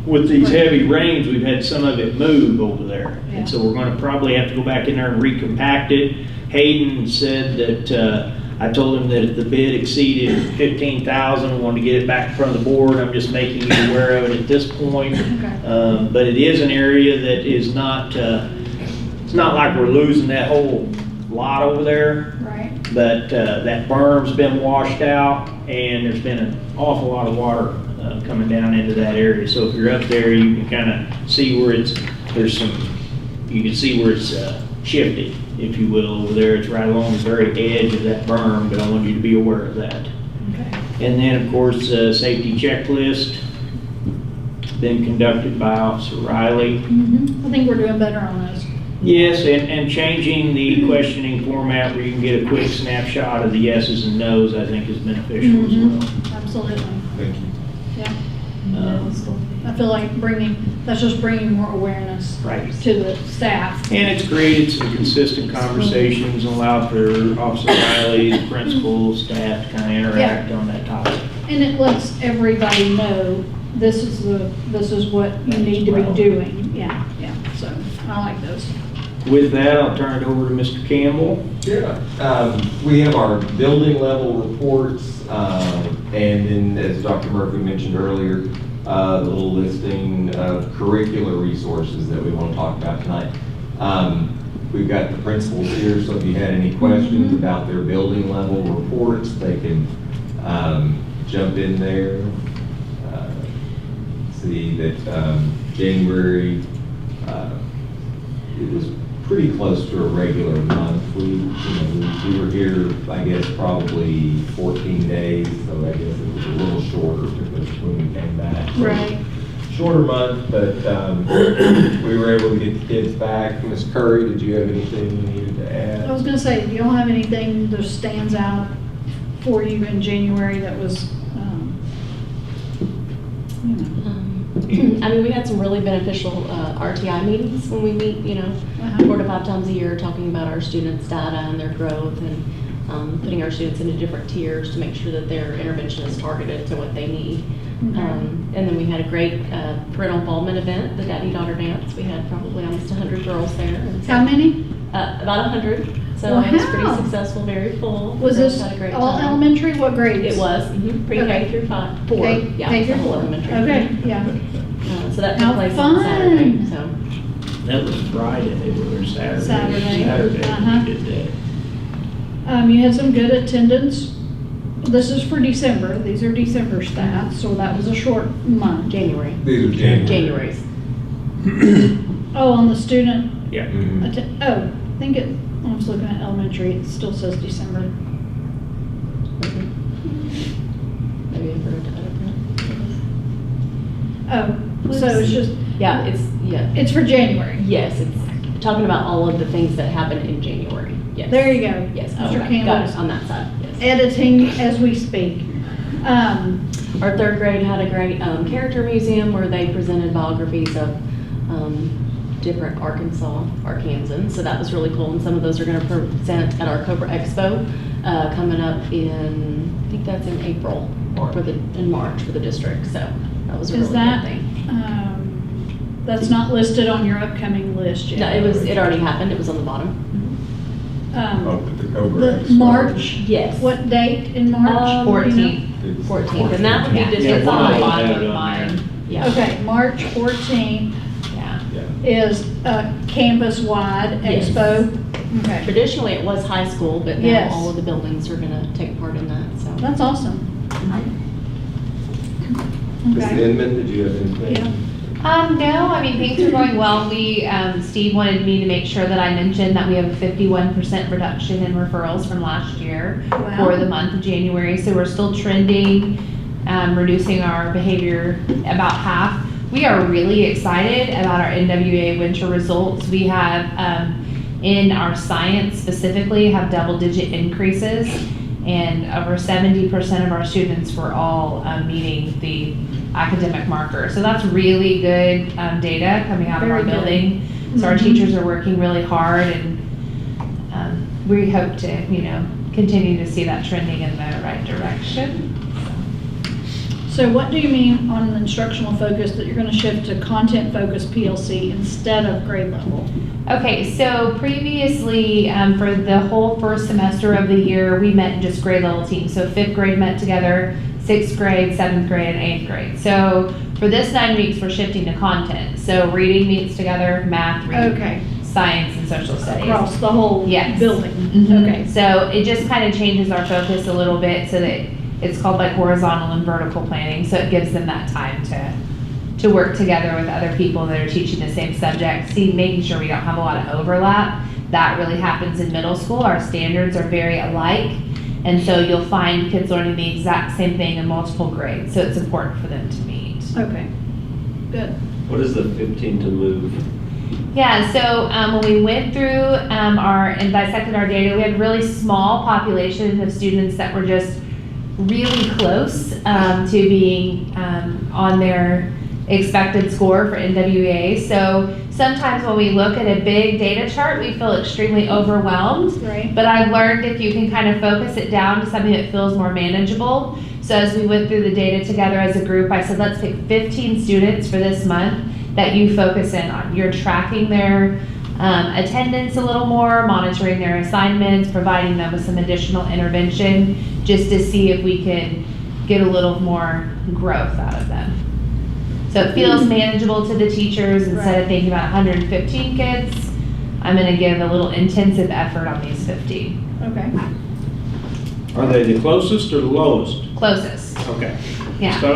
with these heavy rains, we've had some of it move over there. And so we're going to probably have to go back in there and recompact it. Hayden said that I told him that if the bid exceeded $15,000, I wanted to get it back in front of the board. I'm just making you aware of it at this point. But it is an area that is not, it's not like we're losing that whole lot over there. Right. But that berm's been washed out and there's been an awful lot of water coming down into that area. So if you're up there, you can kind of see where you can see where it's shifted, if you will, over there. It's right along the very edge of that berm, but I want you to be aware of that. Okay. And then, of course, safety checklist, been conducted by Officer Riley. I think we're doing better on those. Yes, and changing the questioning format where you can get a quick snapshot of the yeses and nos, I think is beneficial as well. Absolutely. Thank you. Yeah. I feel like that's just bringing more awareness Right. to the staff. And it's created some consistent conversations and allowed for Officer Riley, the principal, staff to kind of interact on that topic. And it lets everybody know this is what you need to be doing. Yeah, so I like those. With that, I'll turn it over to Mr. Campbell. Yeah, we have our building level reports, and then as Dr. Murphy mentioned earlier, a little listing of curricular resources that we want to talk about tonight. We've got the principals here, so if you had any questions about their building level reports, they can jump in there. See that January, it was pretty close to a regular month. We were here, I guess, probably 14 days, so I guess it was a little shorter because when we came back. Right. Shorter month, but we were able to get the kids back. Ms. Curry, did you have anything you needed to add? I was gonna say, do y'all have anything that stands out for you in January that was, I mean, we had some really beneficial RTI meetings when we meet, 4 to 5 times a year, talking about our students' data and their growth and putting our students into different tiers to make sure that their intervention is targeted to what they need. And then we had a great parental involvement event, the Daddy-Daughter Dance. We had probably almost 100 girls there. And so, how many? about 100. So it was pretty successful, very full. Was Girls this had a great all time.4. elementary? What grades? It was, pre-K Okay. through 5. K, Yeah, K the through whole 4. elementary. Okay, yeah. So that How took place fun. on Saturday, so. That was Friday or Saturday. Saturday. We did that. You had some good attendance. This is for December. These are December stats, so that was a short month. January. These are January. January's. Oh, on the student, Yeah. I think I was looking at elementary, it still says December. Maybe I forgot to edit Oh, so it's just, that. Yeah, it's for January. yes, it's talking about all of the things that happened in January. Yes. There you go. Yes, Mr. okay, got Campbell's it, on that side, yes. editing as we speak. Our third grade had a great character museum where they presented biographies of different Arkansans, so that was really cool, and some of those are going to present at our Cobra Expo coming up in, I think that's in April, in March for the district, so that was a really good thing. That's not listed on your upcoming list yet? No, it already happened, it was on the bottom. Up at the Cobra The Expo. March? Yes. What date in March? 14th. It's 14th, and that would be Yeah. district one of wide. them had it on there. Yeah. Okay, March 14th Yeah. Yeah. is a campus-wide Yes. expo? Okay, Traditionally, it was high school, but now Yes. all of the buildings are gonna take part in that, so. that's awesome. Ms. Okay. Inman, did you have anything? Yeah. No, I mean, things are going well. Steve wanted me to make sure that I mentioned that we have a 51% reduction in referrals from last year Wow. for the month of January. So we're still trending, reducing our behavior about half. We are really excited about our NWA winter results. We have, in our science specifically, have double-digit increases, and over 70% of our students were all meeting the academic marker. So that's really good data coming out of our Very good. building. So our teachers are working really hard, and we hope to, continue to see that trending in the right direction. So what do you mean on the instructional focus that you're going to shift to content-focused PLC instead of grade level? Okay, so previously, for the whole first semester of the year, we met in just grade level teams. So 5th grade met together, 6th grade, 7th grade, and 8th grade. So for this 9 weeks, we're shifting to content. So reading meets together, math, reading, Okay, science, and social studies. across the whole Yes. building? Mhm. Okay, So it just kind of changes our focus a little bit so that it's called like horizontal and vertical planning. So it gives them that time to work together with other people that are teaching the same subject, making sure we don't have a lot of overlap. That really happens in middle school. Our standards are very alike. And so you'll find kids learning the exact same thing in multiple grades. So it's important for them to meet. okay, good. What is the 15 to move? Yeah, so when we went through and dissected our data, we had a really small population of students that were just really close to being on their expected score for NWA. So sometimes when we look at a big data chart, we feel extremely overwhelmed. Right. But I've learned if you can kind of focus it down to something that feels more manageable. So as we went through the data together as a group, I said, let's pick 15 students for this month that you focus in on. You're tracking their attendance a little more, monitoring their assignments, providing them with some additional intervention, just to see if we can get a little more growth out of them. So it feels manageable to the teachers. Instead of thinking about 115 kids, I'm going to give a little intensive effort on these 50. Okay. Are they the closest or the lowest? Closest. Okay. Yeah. So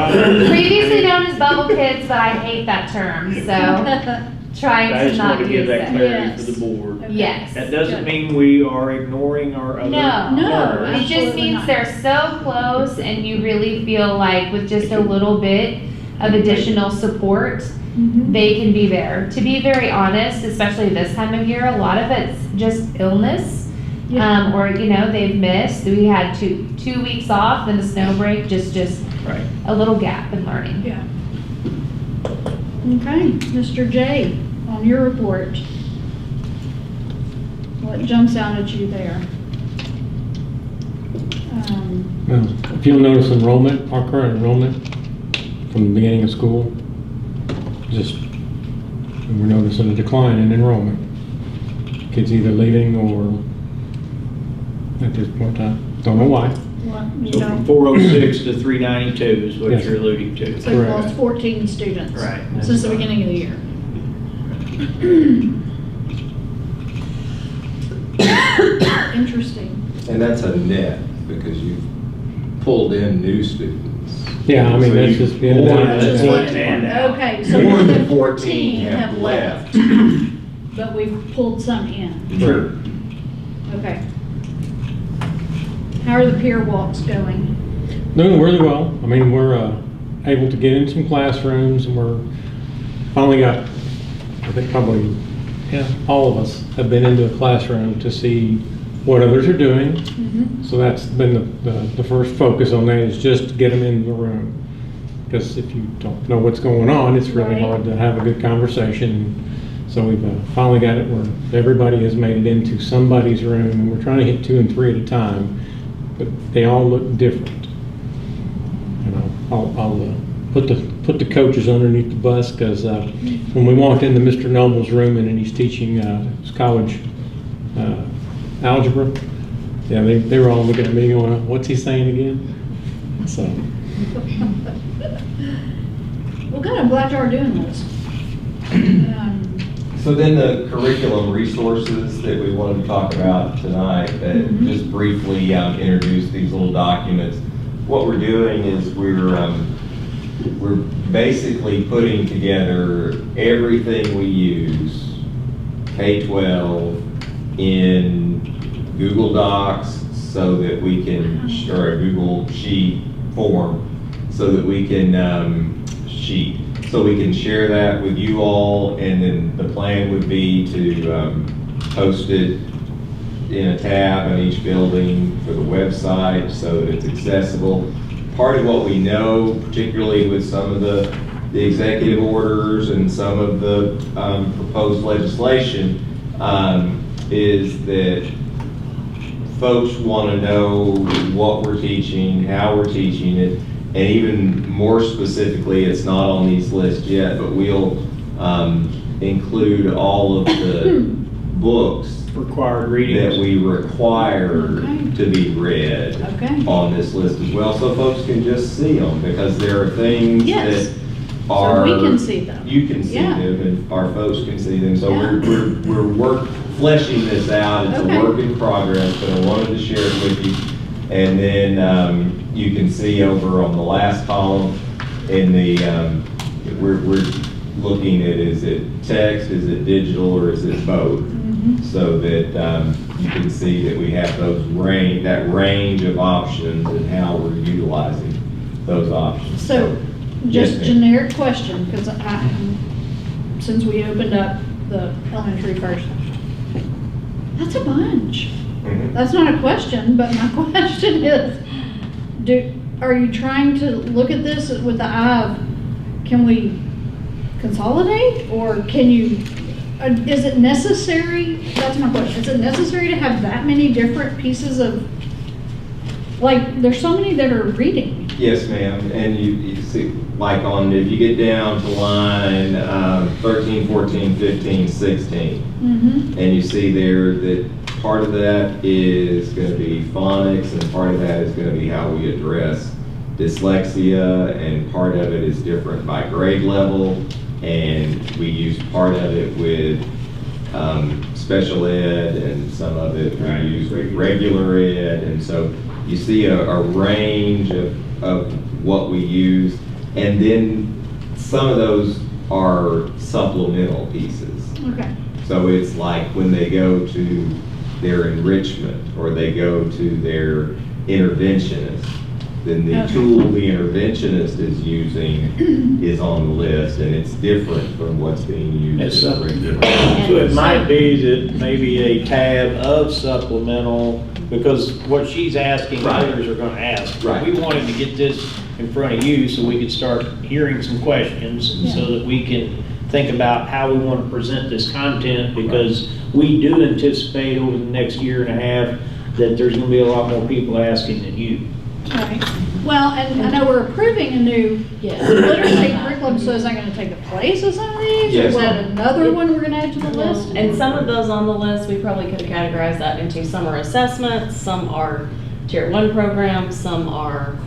Previously known as bubble kids, but I hate that term, so trying I to just not want to use give that it. clarity Yes. for the board. Yes. That doesn't mean we are ignoring our other No. No. learners. It just Absolutely means not. they're so close and you really feel like with just a little bit of additional support, Mhm. they can be there. To be very honest, especially this time of year, a lot of it's just illness. Yeah. Or, they've missed. We had two weeks off and a snow break, just Right. a little gap in learning. Yeah. Okay, Mr. J, on your report. What jumps out at you there? Well, if you'll notice enrollment, our current enrollment from the beginning of school, we're noticing a decline in enrollment. Kids either leaving or at this point in time, don't know why. What, you So know, from 406 to 392 is what Yes. you're alluding to. so we've lost 14 students. Right. Since the beginning of the year. Interesting. And that's a net, because you've pulled in new students. Yeah, I mean, So that's you- just being More done. than Just one one. man now. Okay, so More more than than 14 14 have have left, but we've pulled some in. Sure. Okay. How are the peer walks going? Doing really well. I mean, we're able to get in some classrooms, and we're finally got, I think probably, all of us have been into a classroom to see what others are doing. Mhm. So that's been the first focus on that, is just to get them in the room. Because if you don't know what's going on, it's really Right. hard to have a good conversation. So we've finally got it where everybody has made it into somebody's room, and we're trying to hit 2 and 3 at a time, but they all look different. You know, I'll put the coaches underneath the bus, because when we walked into Mr. Noble's room and he's teaching his college algebra, yeah, they were all looking at me going, "What's he saying again?" So. Well, good, I'm glad y'all are doing this. So then the curriculum resources that we wanted to talk about tonight, just briefly introduce these little documents. What we're doing is we're basically putting together everything we use, K-12, in Google Docs, so that we can, or a Google Sheet form, so that we can so we can share that with you all, and then the plan would be to post it in a tab in each building for the website so that it's accessible. Part of what we know, particularly with some of the executive orders and some of the proposed legislation, is that folks want to know what we're teaching, how we're teaching it, and even more specifically, it's not on these lists yet, but we'll include all of the books Required readings that we require to be read on this list as well, so folks can just see them, because there are things that are, so we can see them. You can see them, and our folks can see them. So we're fleshing this out. It's a work in progress, but I wanted to share it with you. And then you can see over on the last column in the we're looking at, is it text, is it digital, or is it both? So that you can see that we have that range of options and how we're utilizing those options. So, just generic question, because since we opened up the elementary first, that's a bunch. That's not a question, but my question is, are you trying to look at this with the eye of, can we consolidate, or can you, is it necessary, that's my question, is it necessary to have that many different pieces of, like, there's so many that are reading. Yes, ma'am, and you see, like if you get down to line 13, 14, 15, 16, and you see there that part of that is going to be phonics, and part of that is going to be how we address dyslexia, and part of it is different by grade level, and we use part of it with special ed, and some of it we use with regular ed, and so you see a range of what we use, and then some of those are supplemental pieces. Okay. So it's like when they go to their enrichment, or they go to their interventionist, then the tool the interventionist is using is on the list, and it's different from what's being used in the regular. So it might be that maybe a tab of supplemental, because what she's asking, others are going to ask. We wanted to get this in front of you so we could start hearing some questions, and so that we can think about how we want to present this content, because we do anticipate over the next year and a half that there's going to be a lot more people asking than you. Right. Well, and I know we're approving a new literacy curriculum, so is that going to take the place of some of these? Or is that another one we're going to add to the list? And some of those on the list, we probably could have categorized that into some are assessments, some are tier 1 programs, some are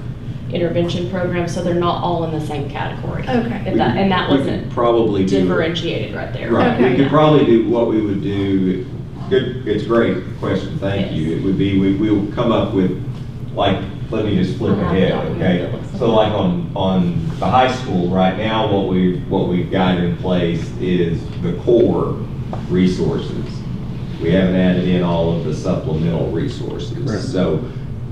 intervention programs, so they're not all in the same category. Okay. And that wasn't probably differentiated right there. Right. We could probably do what we would do. Good. It's a great question. Thank you. It would be we'll come up with, like, let me just flip ahead, okay? So like on the high school right now, what we've got in place is the core resources. We haven't added in all of the supplemental resources. So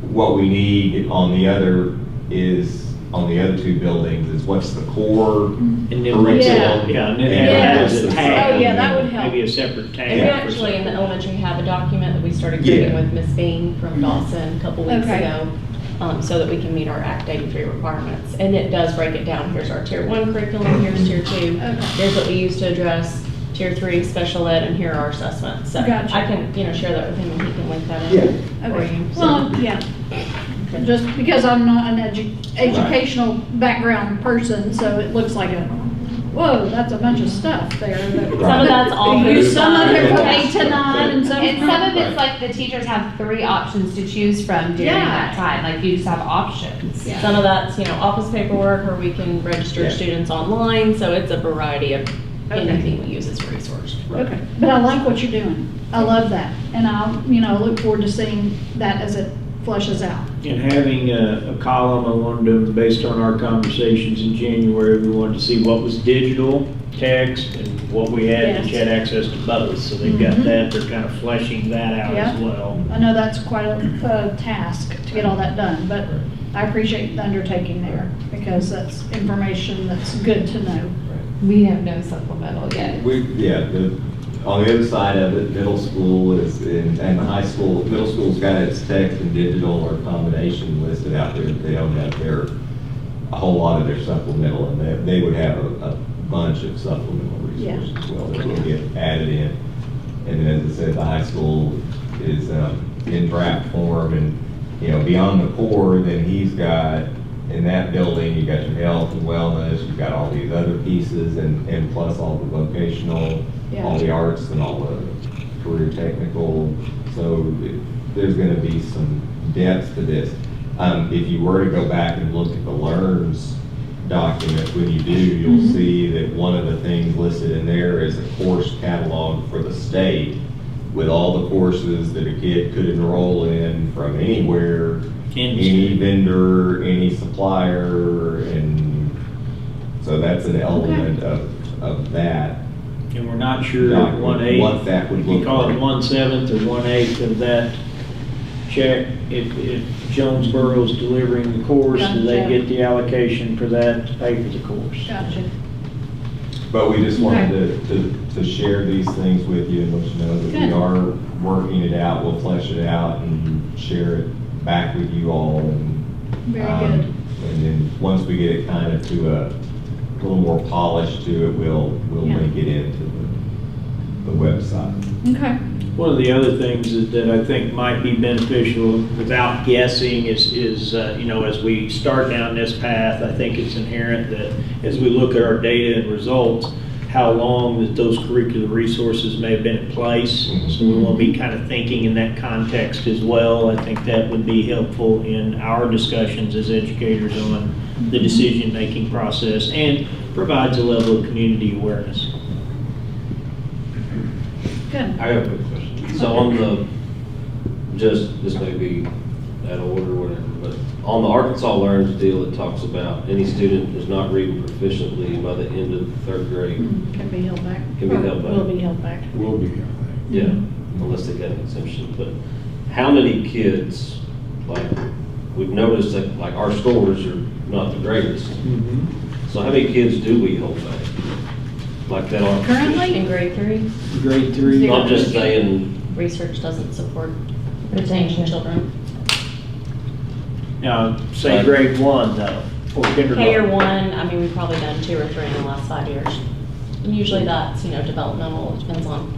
what we need on the other is on the other two buildings is what's the core And then we curriculum. yeah, and then Yeah. have it as a tab. Oh, yeah, that would help. Maybe a separate tab. And we for actually, in the something. elementary, have a document that we started creating Yeah. with Miss Bean from Dawson a couple weeks Okay. ago, so that we can meet our Act 83 requirements. And it does break it down. Here's our Tier 1 curriculum, here's Tier 2. Okay. Here's what we use to address Tier 3 special ed, and here are our assessments. So Gotcha. I can, share that with him, and he can link that Yeah. in for Okay. you. So- Well, yeah. Just because I'm not an educational background person, so it looks like whoa, that's a bunch of stuff there. Some of that's office. Some of it from Yeah. 8 to 9 and some. And some of it's like the teachers have 3 options to choose from during Yeah. that time, like you just have options. Yeah. Some of that's, office paperwork, or we can register Yeah. students online, so it's a variety of Okay. anything we use as a resource. Okay, but I like what you're doing. I love that. And I'll, look forward to seeing that as it flushes out. And having a column, I wanted to, based on our conversations in January, we wanted to see what was digital, text, and what we had, Yes. that you had access to both. So they've got Mhm. that, they're kind of fleshing that out Yeah. as well. I know that's quite a task to get all that done, but I appreciate the undertaking there because that's information that's good to know. We have no supplemental yet. On the other side of it, middle school and the high school, middle school's got its text and digital or combination listed out there. They don't have a whole lot of their supplemental, and they would have a bunch of supplemental resources as well that will get added in. And then, as I said, the high school is in draft form, and, beyond the core, then he's got, in that building, you got your health and wellness, you've got all these other pieces, and plus all the vocational, all the arts and all the career technical. So there's gonna be some depth to this. If you were to go back and look at the LEARNS document, when you do, you'll see that one of the things listed in there is a course catalog for the state with all the courses that a kid could enroll in from anywhere, any vendor, any supplier, and so that's an element of that. And we're not sure Not if 1/8, what that would if you look call it like. 1/7 or 1/8 of that check, if Jonesboro's delivering the course, do they Gotcha. get the allocation for that to pay for the course? Gotcha. But we just wanted to share these things with you and let you know that we Good. are working it out. We'll flesh it out and share it back with you all. And, Very good. And then once we get it kind of to a little more polished to it, we'll Yeah. link it into the website. Okay. One of the other things that I think might be beneficial, without guessing, is as we start down this path, I think it's inherent that as we look at our data and results, how long that those curricular resources may have been in place. So we want to be kind of thinking in that context as well. I think that would be helpful in our discussions as educators on the decision-making process and provides a level of community awareness. Good. I have a quick question. So on this may be out of order or whatever, but on the Arkansas Learns deal, it talks about any student who's not reading proficiently by the end of the 3rd grade. Can be held back. Can be held back. Will be held back. Will be. Yeah, unless they get an exemption. But how many kids, like, we've noticed that, like, our scores are not the greatest. So how many kids do we hold back? Like that are. Currently? In grade 3, Grade 3. I'm just saying, research doesn't support retention children. Now, say grade 1 though, or kindergarten. K or 1, we've probably done 2 or 3 in the last 5 years. And usually that's, developmental, it depends on,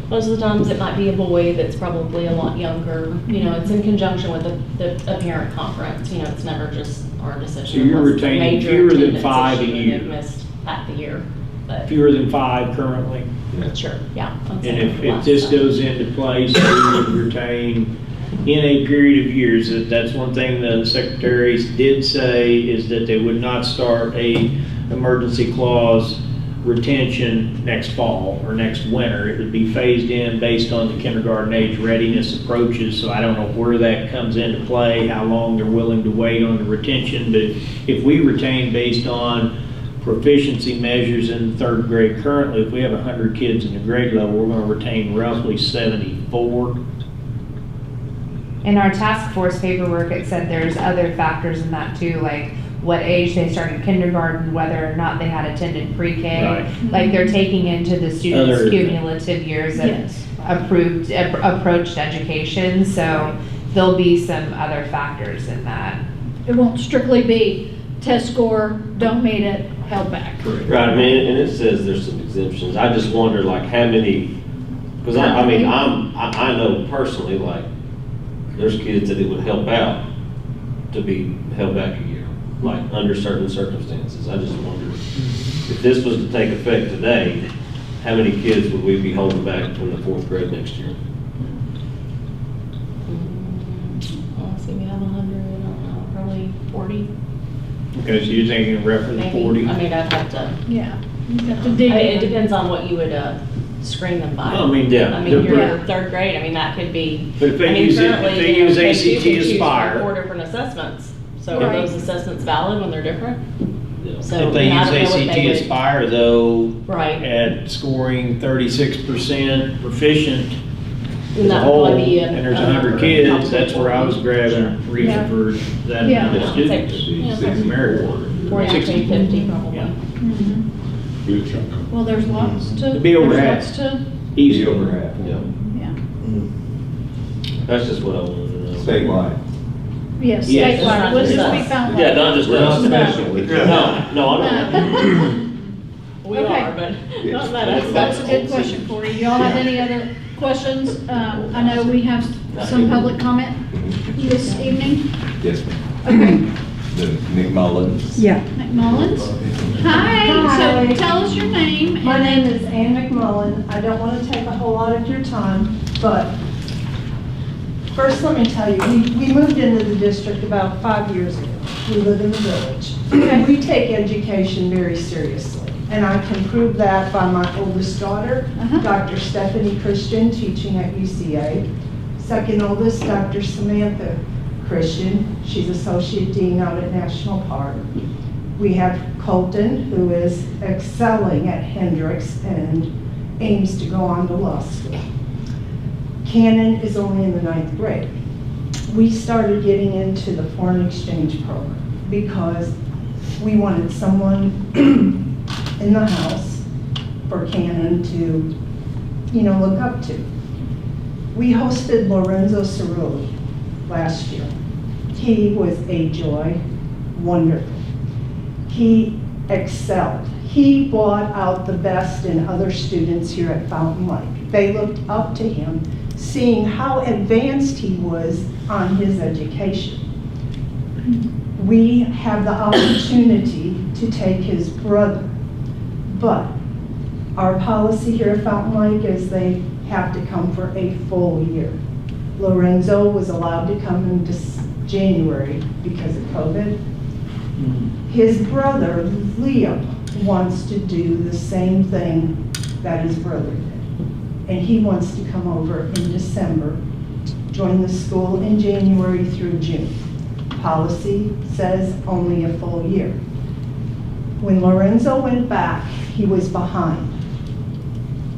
most of the times it might be a boy that's probably a lot younger. It's in conjunction with the parent conference, it's never just our decision. So you're unless it's a retaining major fewer than attendance 5 a issue and year. they've missed half the year, but Fewer than 5 currently. sure, yeah. I'm And saying for the if last this time. goes into place, we would retain in a period of years, that's one thing the secretaries did say, is that they would not start a emergency clause retention next fall or next winter. It would be phased in based on the kindergarten age readiness approaches. So I don't know where that comes into play, how long they're willing to wait on the retention. But if we retain based on proficiency measures in the 3rd grade currently, if we have 100 kids in the grade level, we're going to retain roughly 74. In our task force paperwork, it said there's other factors in that too, like what age they started kindergarten, whether or not they had attended pre-K. Right. Like they're taking into the students' Other- cumulative years of Yes. approached education, so there'll be some other factors in that. It won't strictly be test score, don't meet it, held back. Right, I mean, and it says there's some exemptions. I just wonder like how many, because I mean, I know personally, like, there's kids that it would help out to be held back a year, like under certain circumstances. I just wonder if this was to take effect today, how many kids would we be holding back from the 4th grade next year? Let's see, we have 100, I don't know, probably 40, Okay, so you're thinking roughly maybe. 40? I mean, I'd have to, Yeah. You have to I dig mean, it in. depends on what you would screen them by. Well, I mean, Yeah. I mean, you're Yeah. in 3rd grade, I mean, that could be. But if they I mean, use it- if currently, they you know, use kids ACT can choose from Aspire. 4 different assessments. So are Right. those assessments valid when they're different? So If they I use don't know what ACT they would- Aspire though, Right. at scoring 36% proficient as And a that whole, would probably be and there's 100 kids, that's where I was grabbing Yeah. reason for that Yeah. amount of students. Yeah, in America. 40, 60. 50 probably. Yeah. Mhm. Well, there's lots to. It'd be over there's half. lots to, Easy. Over half, Yeah, yeah. that's just what I wanted to know. statewide. Yes, Yes. statewide, we'll just be found. Yeah, not just We're not us. special. No, I'm not. We Okay. are, but not that That's a aspect. good question, Corey. Do y'all have any other questions? I know we have some public comment this evening. Yes, ma'am. Okay, The Nick Mullins. Yeah, McMullins? Hi, so tell us your name. my and name then- is Ann McMullen. I don't want to take a whole lot of your time, but first let me tell you, we moved into the district about 5 years ago. We live in the village. We take education very seriously, and I can prove that by my oldest daughter, Uh-huh. Dr. Stephanie Christian, teaching at UCA. Second oldest, Dr. Samantha Christian. She's Associate Dean out at National Park. We have Colton, who is excelling at Hendrix and aims to go on to law school. Cannon is only in the 9th grade. We started getting into the foreign exchange program because we wanted someone in the house for Cannon to, look up to. We hosted Lorenzo Cerulli last year. He was a joy, wonderful. He excelled. He brought out the best in other students here at Fountain Lake. They looked up to him, seeing how advanced he was on his education. We have the opportunity to take his brother, but our policy here at Fountain Lake is they have to come for a full year. Lorenzo was allowed to come in January because of COVID. His brother, Leo, wants to do the same thing that his brother did. And he wants to come over in December, join the school in January through June. Policy says only a full year. When Lorenzo went back, he was behind.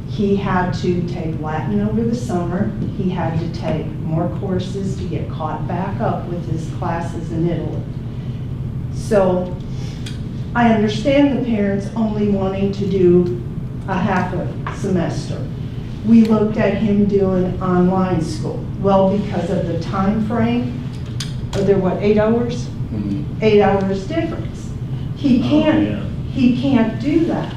He had to take Latin over the summer. He had to take more courses to get caught back up with his classes in Italy. So I understand the parents only wanting to do a half a semester. We looked at him doing online school. Well, because of the time frame, are there 8 hours? 8 hours difference. He can't do that.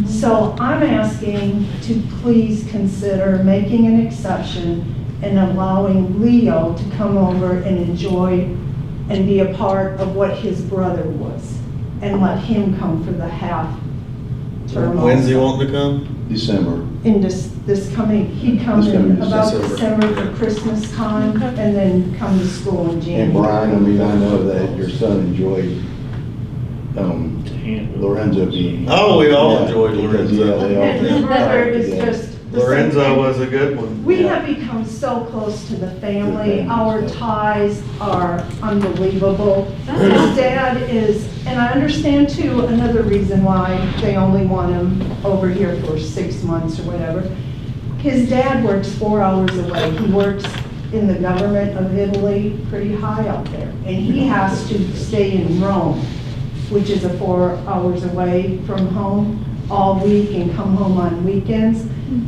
So I'm asking to please consider making an exception and allowing Leo to come over and enjoy and be a part of what his brother was, and let him come for the half term. When's he also. wanting to come? December. In this coming, he'd come This coming in about December. December for Christmas time, and then come to school in January. And Brian, I mean, I know that your son enjoyed, Lorenzo being. Oh, we all Yeah, enjoyed because, Lorenzo. Yeah, they all And his did. brother is Yeah. just. the same Lorenzo thing. was a good one. We have become so close to the family. Our ties are unbelievable. His dad is, and I understand too, another reason why they only want him over here for 6 months or whatever. His dad works 4 hours away. He works in the government of Italy, pretty high up there. And he has to stay in Rome which is 4 hours away from home all week and come home on weekends.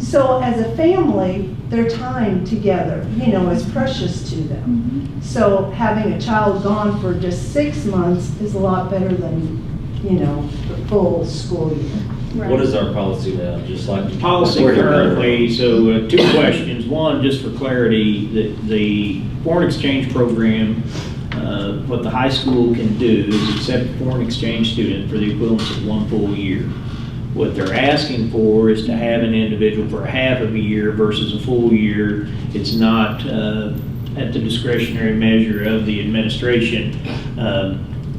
So as a family, their time together, you know, is precious to them. So having a child gone for just 6 months is a lot better than, you know, the full school year. What is our policy now, just like? Policy currently, so 2 questions. One, just for clarity, the foreign exchange program, what the high school can do is accept a foreign exchange student for the equivalent of 1 full year. What they're asking for is to have an individual for half of a year versus a full year. It's not at the discretionary measure of the administration.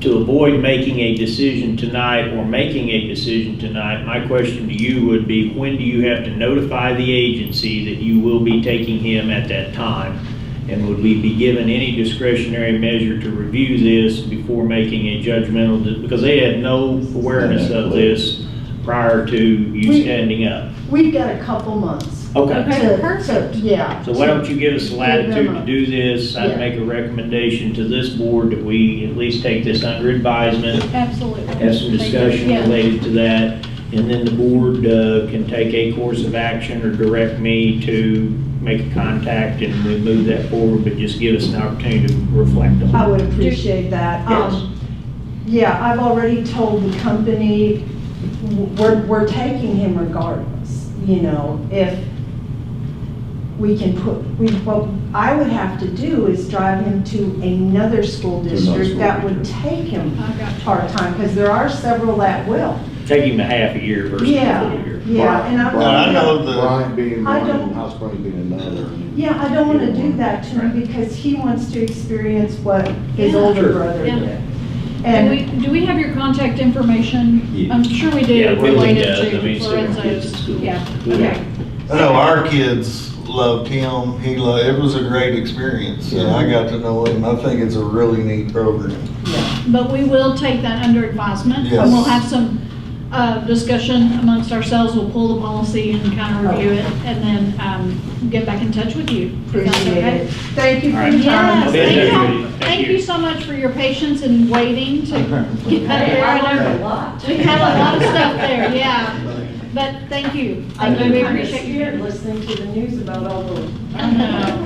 To avoid making a decision tonight or making a decision tonight, my question to you would be, when do you have to notify the agency that you will be taking him at that time? And would we be given any discretionary measure to review this before making a judgmental, because they had no awareness of this prior to you standing up? We've got a couple months. Okay. Perfect. Yeah. So why don't you give us the latitude to do this? I'd make a recommendation to this board that we at least take this under advisement. Absolutely. Have some discussion Yeah. related to that. And then the board can take a course of action or direct me to make a contact and we move that forward, but just give us an opportunity to reflect on it. I would appreciate that. Yes. Yeah, I've already told the company we're taking him regardless. You know, if we can what I would have to do is drive him to another school district that would take him part-time, because there are several that will. Take him a half a year versus a full year. Yeah, and I know the. Bryant being I one don't- and House Springs being another. Yeah, I don't want to do that to him because he wants to experience what his older brother Yeah. did. Do we have your contact information? Yeah. I'm sure we do, Yeah, Willie related does. I to mean, several kids at Lorenzo's. school. Yeah, Willie. okay. I know our kids loved him. It was a great experience. And I got to know him. I think it's a really neat program. But we will take that under advisement. Yes. And we'll have some discussion amongst ourselves. We'll pull the policy and kind of review it and then get back in touch with you. Is that Appreciate okay? it. Thank you for All right. your time. Yes, Okay, thank thank you. you. Thank you so much for your patience and waiting to get out there. I know we had a lot of stuff there, yeah. But thank you. Thank you. We appreciate you. Listening to the news about all the. I know.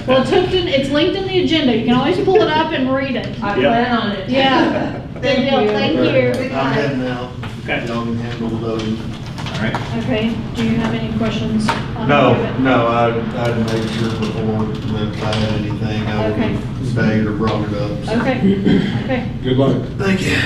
Well, it's linked in the agenda. You can always pull it up and read it. I Yeah. plan on it. Yeah. Good deal. Thank you. I'm heading out. Okay. Y'all can handle those. All right. Okay, do you have any questions? on No, any of it? no, I'd made sure before that if I had anything, I would have stayed or brought it up. So. Okay, okay. Good luck. Thank you.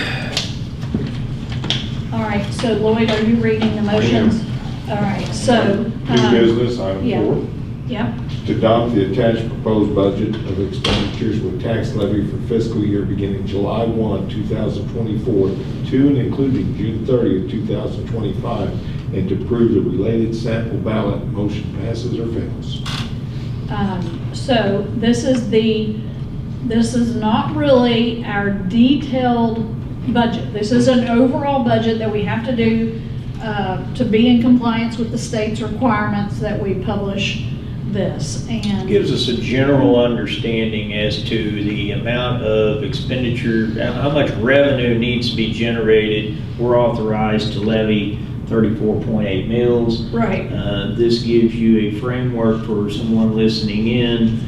All right, so Lloyd, are you reading the motions? All right, so. New business, item yeah. 4. Yeah, To adopt the attached proposed budget of expenditures with tax levy for fiscal year beginning July 1, 2024 to and including June 30, 2025, and to approve the related sample ballot. Motion passes or fails. so this is not really our detailed budget. This is an overall budget that we have to do to be in compliance with the state's requirements that we publish this. And Gives us a general understanding as to the amount of expenditure, how much revenue needs to be generated. We're authorized to levy 34.8 mills. right, This gives you a framework for someone listening in,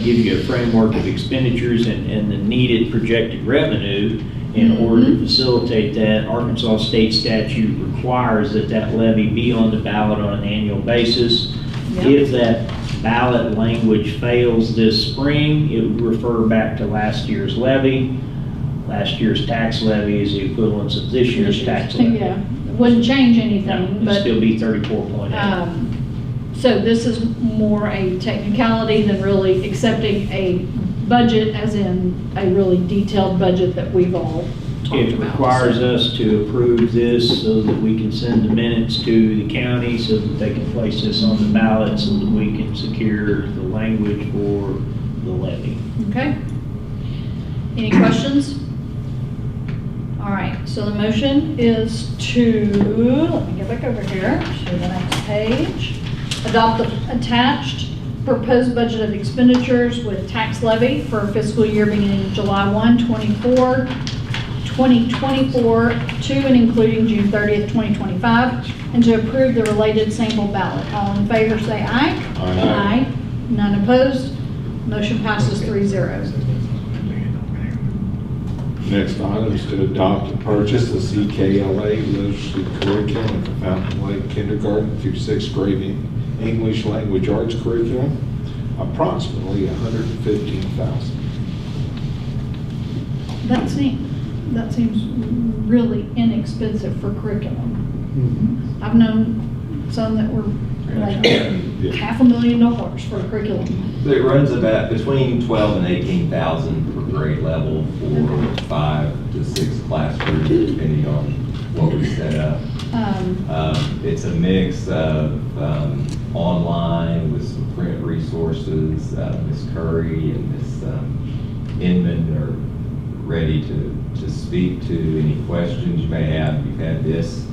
gives you a framework of expenditures and the needed projected revenue. In order to facilitate that, Arkansas state statute requires that that levy be on the ballot on an annual basis. Yep. If that ballot language fails this spring, it would refer back to last year's levy. Last year's tax levy is the equivalence of this year's tax levy. yeah, wouldn't change No, anything, it'd but. still be 34.8. So this is more a technicality than really accepting a budget, as in a really detailed budget that we've all talked It about. requires us to approve this so that we can send the minutes to the county so that they can place this on the ballot so that we can secure the language for the levy. Okay. Any questions? All right, so the motion is to, let me get back over here to the next page. Adopt the attached proposed budget of expenditures with tax levy for fiscal year beginning July 1, 24, 2024 to and including June 30th, 2025, and to approve the related sample ballot. All in favor say aye. Aye. None opposed. Motion passes 3-0. Next item is to adopt and purchase the CKLA literacy curriculum for Fountain Lake Kindergarten through 6th grade English Language Arts curriculum, approximately $115,000. That seems really inexpensive for curriculum. I've known some that were like $500,000 for a curriculum. It runs about between 12 and 18,000 per grade level for 5 to 6 class groups, depending on what we set up. It's a mix of online with some print resources. Ms. Curry and Ms. Inman are ready to speak to any questions you may have. You've had this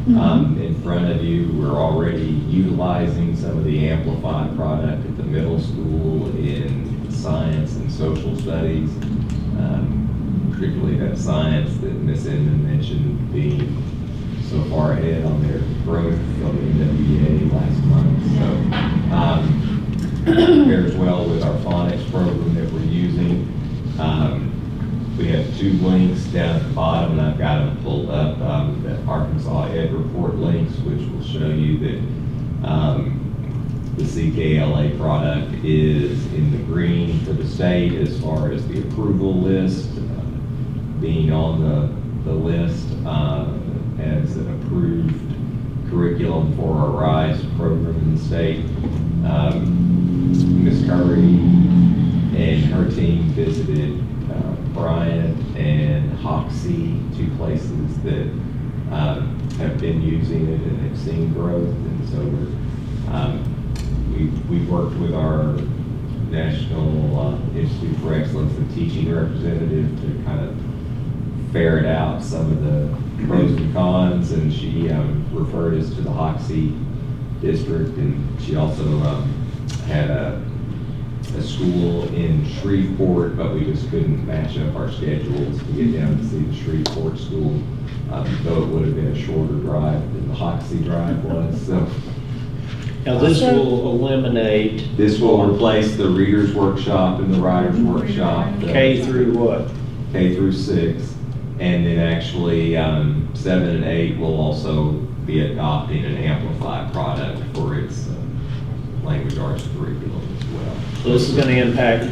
in front of you. We're already utilizing some of the Amplify product at the middle school in science and social studies, particularly that science that Ms. Inman mentioned being so far ahead on their growth from NWEA last month. So pairs well with our phonics program that we're using. We have 2 links down at the bottom, and I've got them pulled up, the Arkansas Ed Report links, which will show you that the CKLA product is in the green for the state as far as the approval list, being on the list as an approved curriculum for our RISE program in the state. Ms. Curry and her team visited Bryant and Hoxie, 2 places that have been using it and have seen growth. And so we've worked with our National Institute for Excellence in Teaching representative to kind of ferret out some of the pros and cons, and she referred us to the Hoxie district, and she also had a school in Shreveport, but we just couldn't match up our schedules to get down to see the Shreveport school, though it would have been a shorter drive than the Hoxie drive was. So Now this will eliminate. This will replace the reader's workshop and the writer's workshop. K through what? K through 6. And then actually 7 and 8 will also be adopting an Amplify product for its language arts curriculum as well. So this is going to impact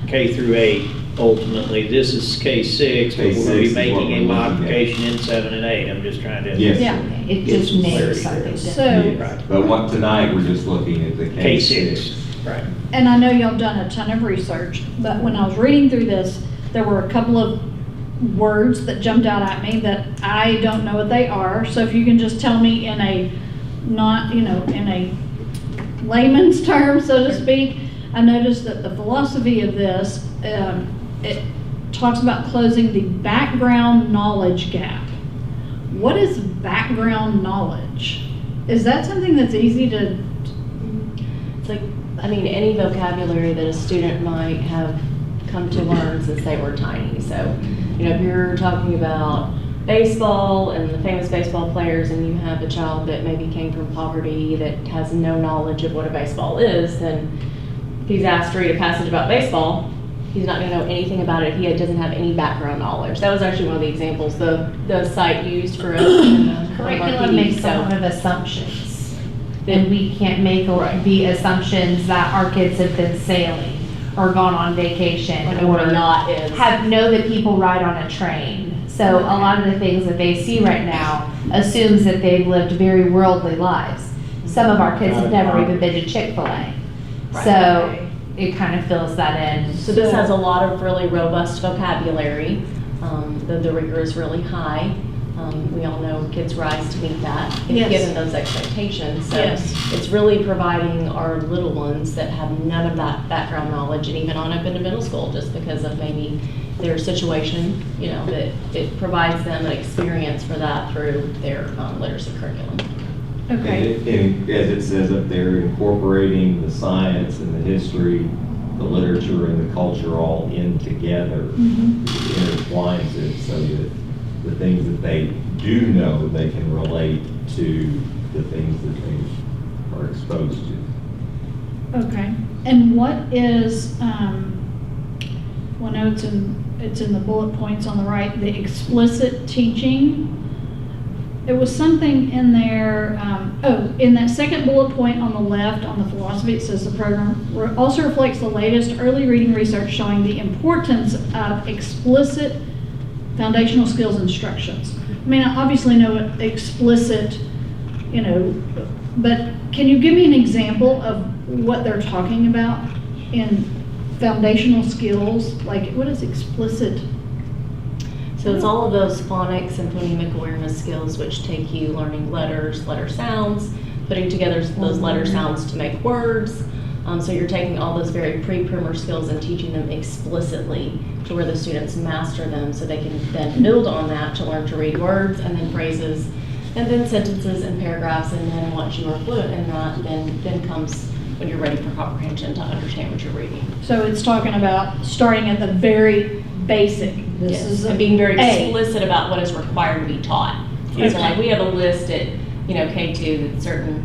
K through 8 ultimately. This is K6, but we're going to be making a modification in 7 and 8. I'm just trying to. Yes. Yeah. It get just some makes clarity something there. different. So, Right. But what tonight, we're just looking at the K6. Right. and I know y'all done a ton of research, but when I was reading through this, there were a couple of words that jumped out at me that I don't know what they are. So if you can just tell me in a not, in a layman's term, so to speak, I noticed that the philosophy of this, it talks about closing the background knowledge gap. What is background knowledge? Is that something that's easy to? It's like, I mean, any vocabulary that a student might have come to learn since they were tiny. So, if you're talking about baseball and the famous baseball players, and you have a child that maybe came from poverty that has no knowledge of what a baseball is, then if he's asked to read a passage about baseball, he's not going to know anything about it. He doesn't have any background knowledge. That was actually one of the examples the site used for us. Curriculum makes a lot of assumptions, and we can't make the assumptions that our kids have been sailing or gone on vacation or know that people ride on a train. So a lot of the things that they see right now assumes that they've lived very worldly lives. Some of our kids have never even been to Chick-fil-A. So it kind of fills that in. So this has a lot of really robust vocabulary. The rigor is really high. We all know kids rise to meet that, if given those expectations. So it's really providing our little ones that have none of that background knowledge, and even on up into middle school, just because of maybe their situation, that it provides them an experience for that through their literacy curriculum. Okay. And as it says up there, incorporating the science and the history, the the literature and the culture all in together, intertwines it so that the things that they do know, they can relate to the things that they are exposed to. Okay. And what is, well, no, it's in the bullet points on the right, the explicit teaching. There was something in there, in that second bullet point on the left on the philosophy, it says the program also reflects the latest early reading research showing the importance of explicit foundational skills instructions. I mean, I obviously know what explicit, but can you give me an example of what they're talking about in foundational skills? Like, what is explicit? So it's all of those phonics and phonemic awareness skills which take you learning letters, letter sounds, putting together those letter sounds to make words. So you're taking all those very pre-primer skills and teaching them explicitly to where the students master them so they can then build on that to learn to read words and then phrases and then sentences and paragraphs, and then once you are fluent in that, then comes when you're ready for comprehension to understand what you're reading. So it's talking about starting at the very basic. This is and being very explicit about what is required to be taught. Okay. So like we have a list at K2 that's certain,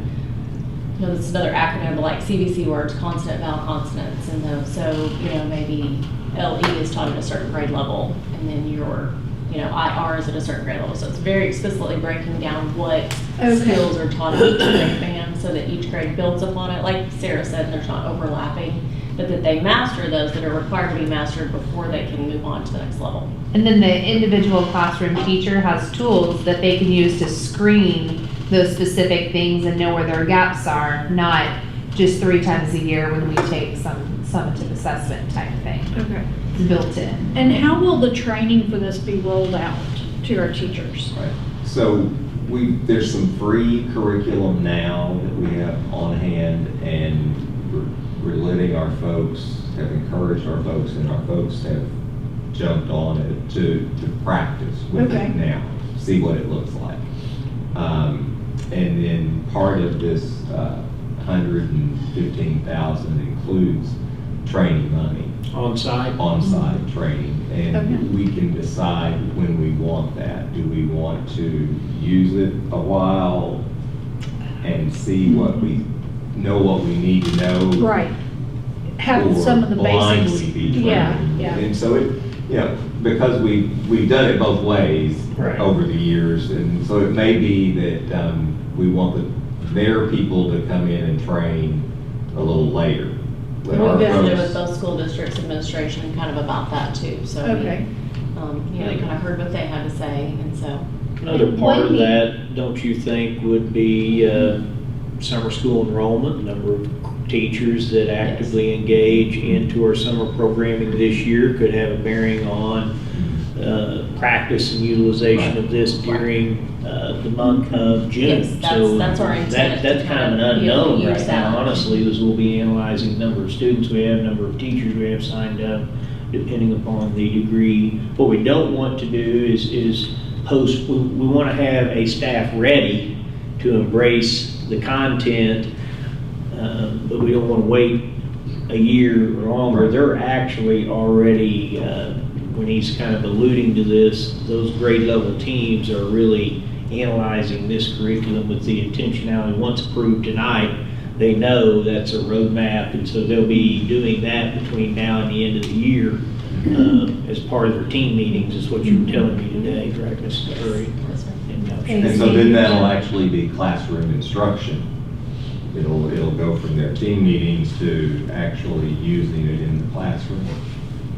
this is another acronym, but like CVC words, consonant, vowel, consonants, and those. So maybe LE is taught at a certain grade level, and then your IR is at a certain grade level. So it's very explicitly breaking down what skills are taught in each grade band so that each grade builds upon it. Like Sarah said, there's not overlapping, but that they master those that are required to be mastered before they can move on to the next level. And then the individual classroom teacher has tools that they can use to screen those specific things and know where their gaps are, not just 3 times a year when we take some summative assessment type thing. Okay. It's built in. And how will the training for this be rolled out to our teachers? Right. So there's some free curriculum now that we have on hand, and we're letting our folks, have encouraged our folks, and our folks have jumped on it to practice with it now, see what it looks like. And then part of this $115,000 includes training money. On-site training. And we can decide when we want that. Do we want to use it a while and see what we need to know? Right. Have some of the basics. Yeah. And so because we've done it both ways over the years, and so it may be that we want their people to come in and train a little later. We visited with both school districts administration kind of about that too. So we kind of heard what they had to say, and so. Another part of that, don't you think, would be summer school enrollment, number of teachers that actively engage into our summer programming this year could have a bearing on practice and utilization of this during the month of June. Yes, that's our intent. That's kind of an unknown right now, honestly, as we'll be analyzing the number of students we have, number of teachers we have signed up, depending upon the degree. What we don't want to do is post, we want to have a staff ready to embrace the content, but we don't want to wait a year or longer. They're actually already, when he's kind of alluding to this, those grade level teams are really analyzing this curriculum with the intentionality. Once approved tonight, they know that's a roadmap, and so they'll be doing that between now and the end of the year as part of their team meetings, is what you were telling me today, right, Mrs. Curry? And so then that'll actually be classroom instruction. It'll go from their team meetings to actually using it in the classroom.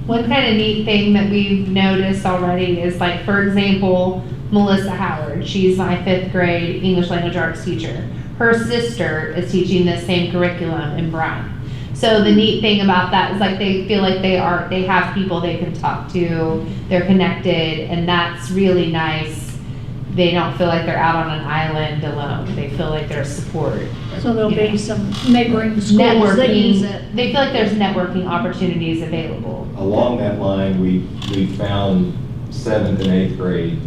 One kind of neat thing that we've noticed already is, like, for example, Melissa Howard. She's my 5th grade English language arts teacher. Her sister is teaching this same curriculum in Bryan. So the neat thing about that is, like, they feel like they have people they can talk to, they're connected, and that's really nice. They don't feel like they're out on an island alone. They feel like there's support. So there'll be some neighboring schools that use it. They feel like there's networking opportunities available. Along that line, we found 7th and 8th grade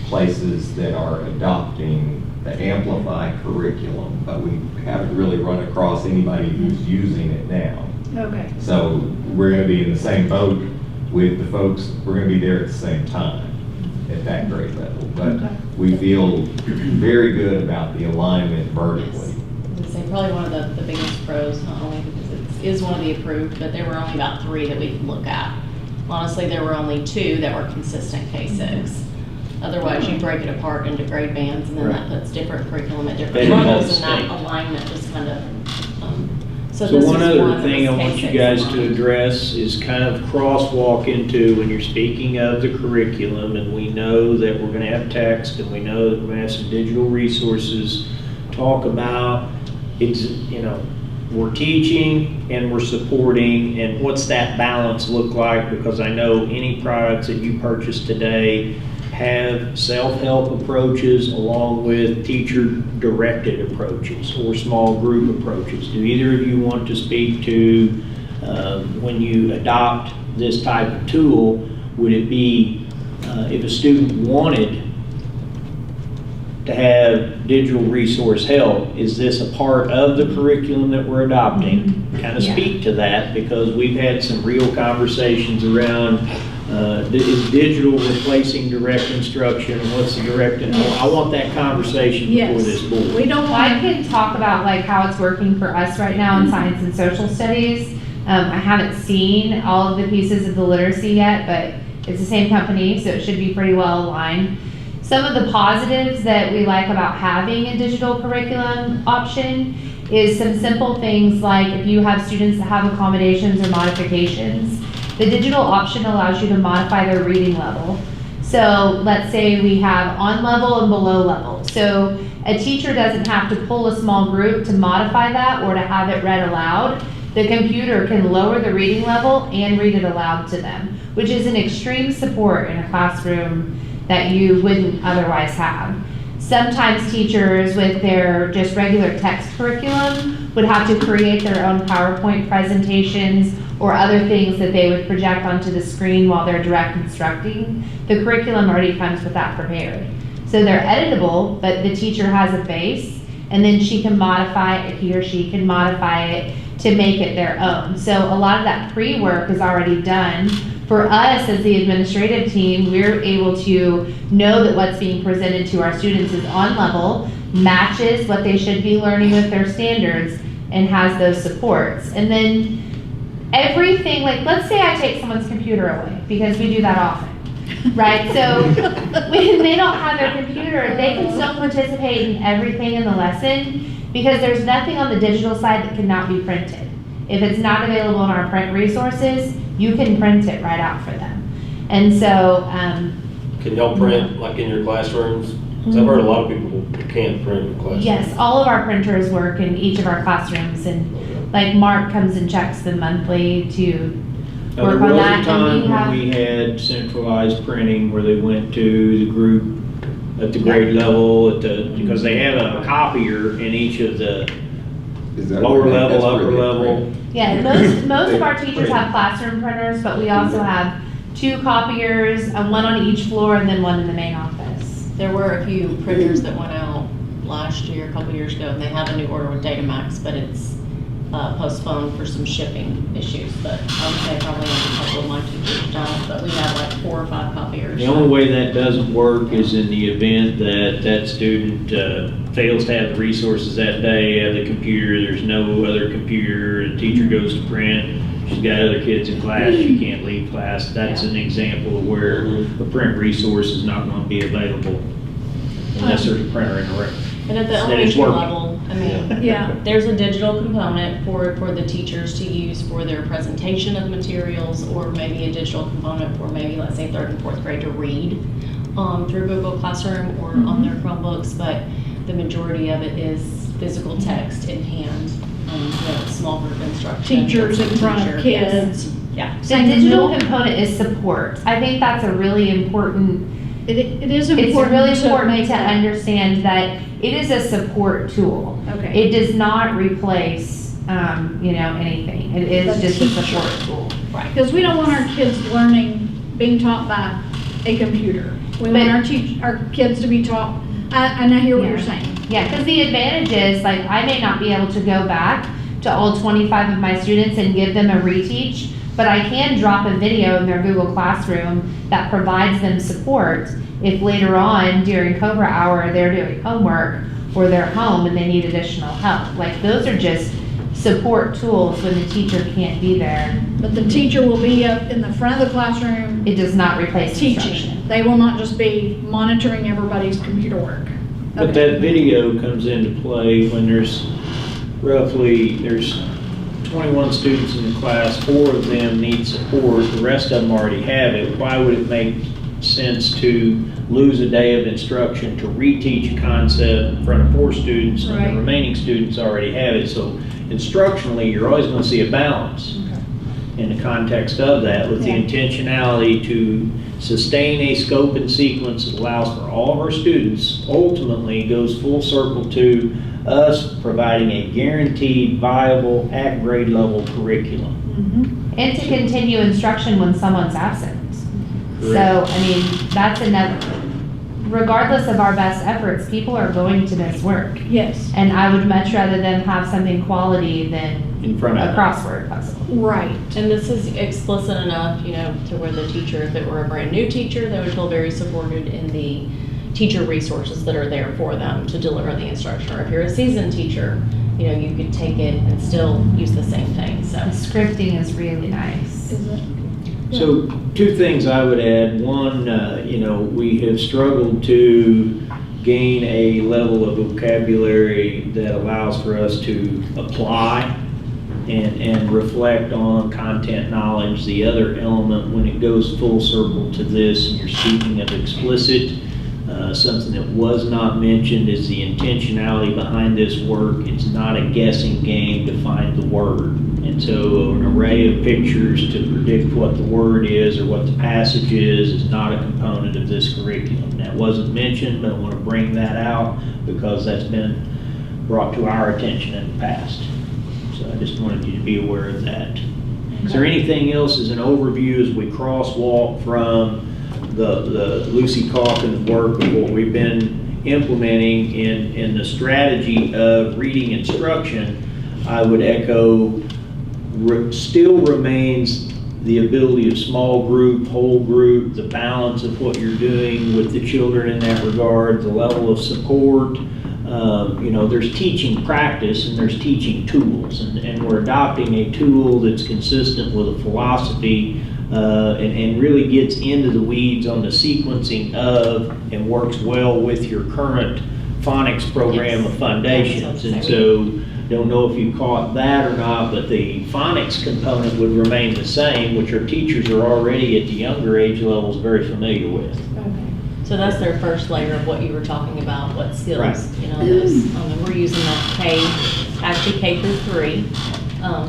places that are adopting the Amplify curriculum, but we haven't really run across anybody who's using it now. Okay. So we're gonna be in the same boat with the folks, we're gonna be there at the same time at that grade level. But Okay. we feel very good about the alignment vertically. I would say probably one of the biggest pros, not only because it is one of the approved, but there were only about 3 that we could look at. Honestly, there were only 2 that were consistent K-6. Otherwise, you break it apart into grade bands, and then that puts different curriculum at different Maybe levels, that's and that distinct. alignment just kind of, So this one was other that thing I was want you K-6 guys to aligned. address is kind of crosswalk into when you're speaking of the curriculum, and we know that we're gonna have text, and we know that we're gonna have some digital resources. Talk about, we're teaching and we're supporting, and what's that balance look like? Because I know any products that you purchase today have self-help approaches along with teacher-directed approaches or small group approaches. Do either of you want to speak to when you adopt this type of tool, would it be if a student wanted to have digial resource help, is this a part of the curriculum that we're adopting? Kind of speak to that, because we've had some real conversations around is digital replacing direct instruction? What's the direct? I want that conversation before this board. We don't I want can talk about like how it's working for us right now in science and social studies. I haven't seen all of the pieces of the literacy yet, but it's the same company, so it should be pretty well aligned. Some of the positives that we like about having a digital curriculum option is some simple things like if you have students that have accommodations or modifications, the digital option allows you to modify their reading level. So let's say we have on level and below level. So a teacher doesn't have to pull a small group to modify that or to have it read aloud. The computer can lower the reading level and read it aloud to them, which is an extreme support in a classroom that you wouldn't otherwise have. Sometimes teachers with their just regular text curriculum would have to create their own PowerPoint presentations or other things that they would project onto the screen while they're direct instructing. The curriculum already comes with that prepared. So they're editable, but the teacher has a base, and then she can modify it, he or she can modify it to make it their own. So a lot of that pre-work is already done. For us as the administrative team, we're able to know that what's being presented to our students is on level, matches what they should be learning with their standards, and has those supports. And then everything, like let's say I take someone's computer away, because we do that often, right? So when they don't have their computer, they can still participate in everything in the lesson, because there's nothing on the digital side that cannot be printed. If it's not available in our print resources, you can print it right out for them. And so, can y'all print like in your classrooms? 'Cause I've heard a lot of people can't print in classrooms. yes, all of our printers work in each of our classrooms, and like Mark comes and checks them monthly to Now, work there on was a that. time And when we had centralized printing where they went to the group at the grade level, because they have a copier in each of the lower level, upper level. yeah, most of our teachers have classroom printers, but we also have 2 copiers, one on each floor and then one in the main office. There were a few printers that went out last year, a couple years ago, and they have a new order with Datamax, but it's postponed for some shipping issues. But I would say probably like a couple of my teachers don't, but we have like 4 or 5 copiers. The only way that doesn't work is in the event that that student fails to have the resources that day, have the computer, there's no other computer, the teacher goes to print, she's got other kids in class, she can't leave class. That's an example of where the print resource is not going to be available unless there's a printer in the room. And at the Then it's elementary working. level, I mean, there's a digital component for the teachers to use for their presentation of materials, or maybe a digital component for maybe, let's say, 3rd and 4th grade to read through Google Classroom or on their Chromebooks, but the majority of it is physical text in hand, small group instruction. teachers in front of kids. Yeah. The digital component is support. I think that's a really important. It is important. It's really important to that. understand that it is a support tool. Okay. It does not replace, anything. It is The just teacher. a support tool. Right. Because we don't want our kids being taught by a computer. We want our kids to be taught, and I hear what you're saying. Yeah, because the advantage is, like, I may not be able to go back to all 25 of my students and give them a reteach, but I can drop a video in their Google Classroom that provides them support if later on during Cobra Hour they're doing homework or they're home and they need additional help. Like, those are just support tools when the teacher can't be there. But the teacher will be up in the front of the classroom. It does not replace teaching. instruction. They will not just be monitoring everybody's computer work. But that video comes into play when there's 21 students in the class, 4 of them need support, the rest of them already have it. Why would it make sense to lose a day of instruction to reteach a concept in front of 4 students when Right. the remaining students already have it? So instructionally, you're always going to see a balance in the context of that, with the intentionality to sustain a scope and sequence that allows for all of our students, ultimately goes full circle to us providing a guaranteed, viable, at grade level curriculum. And to continue instruction when someone's absent. So, I mean, that's another, regardless of our best efforts, people are going to miss work. Yes. And I would much rather them have something quality than in front of a crossword puzzle. Right. And this is explicit enough, you know, to where the teacher, if it were a brand new teacher, they would feel very supported in the teacher resources that are there for them to deliver the instruction. Or if you're a seasoned teacher, you know, you could take it and still use the same thing, so. The scripting is really nice. Is it? So 2 things I would add. One, you know, we have struggled to gain a level of vocabulary that allows for us to apply and reflect on content knowledge. The other element, when it goes full circle to this, and you're speaking of explicit, something that was not mentioned is the intentionality behind this work. It's not a guessing game to find the word. And so an array of pictures to predict what the word is or what the passage is not a component of this curriculum. That wasn't mentioned, but I want to bring that out because that's been brought to our attention in the past. So I just wanted you to be aware of that. Is there anything else as an overview as we crosswalk from the Lucy Calkins work of what we've been implementing in the strategy of reading instruction? I would echo, still remains the ability of small group, whole group, the balance of what you're doing with the children in that regard, the level of support. You know, there's teaching practice and there's teaching tools, and we're adopting a tool that's consistent with a philosophy and really gets into the weeds on the sequencing of and works well with your current phonics program of foundations. And so, don't know if you caught that or not, but the phonics component would remain the same, which our teachers are already at the younger age levels very familiar with. So that's their first layer of what you were talking about, what skills, Right. you know, those, and we're using that actually K through 3,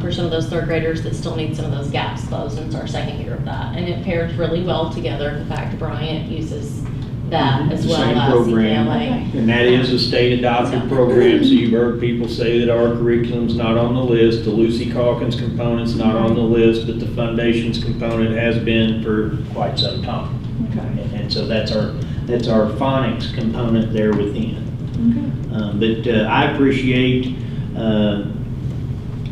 for some of those 3rd graders that still need some of those gaps closed, and it's our 2nd year of that. And it pairs really well together. In fact, Bryant uses that as well Same as program, CKLA. and that is a state adopted program, so you've heard people say that our curriculum's not on the list, the Lucy Calkins component's not on the list, but the foundations component has been for quite some time. Okay. And so that's our phonics component there within. But I appreciate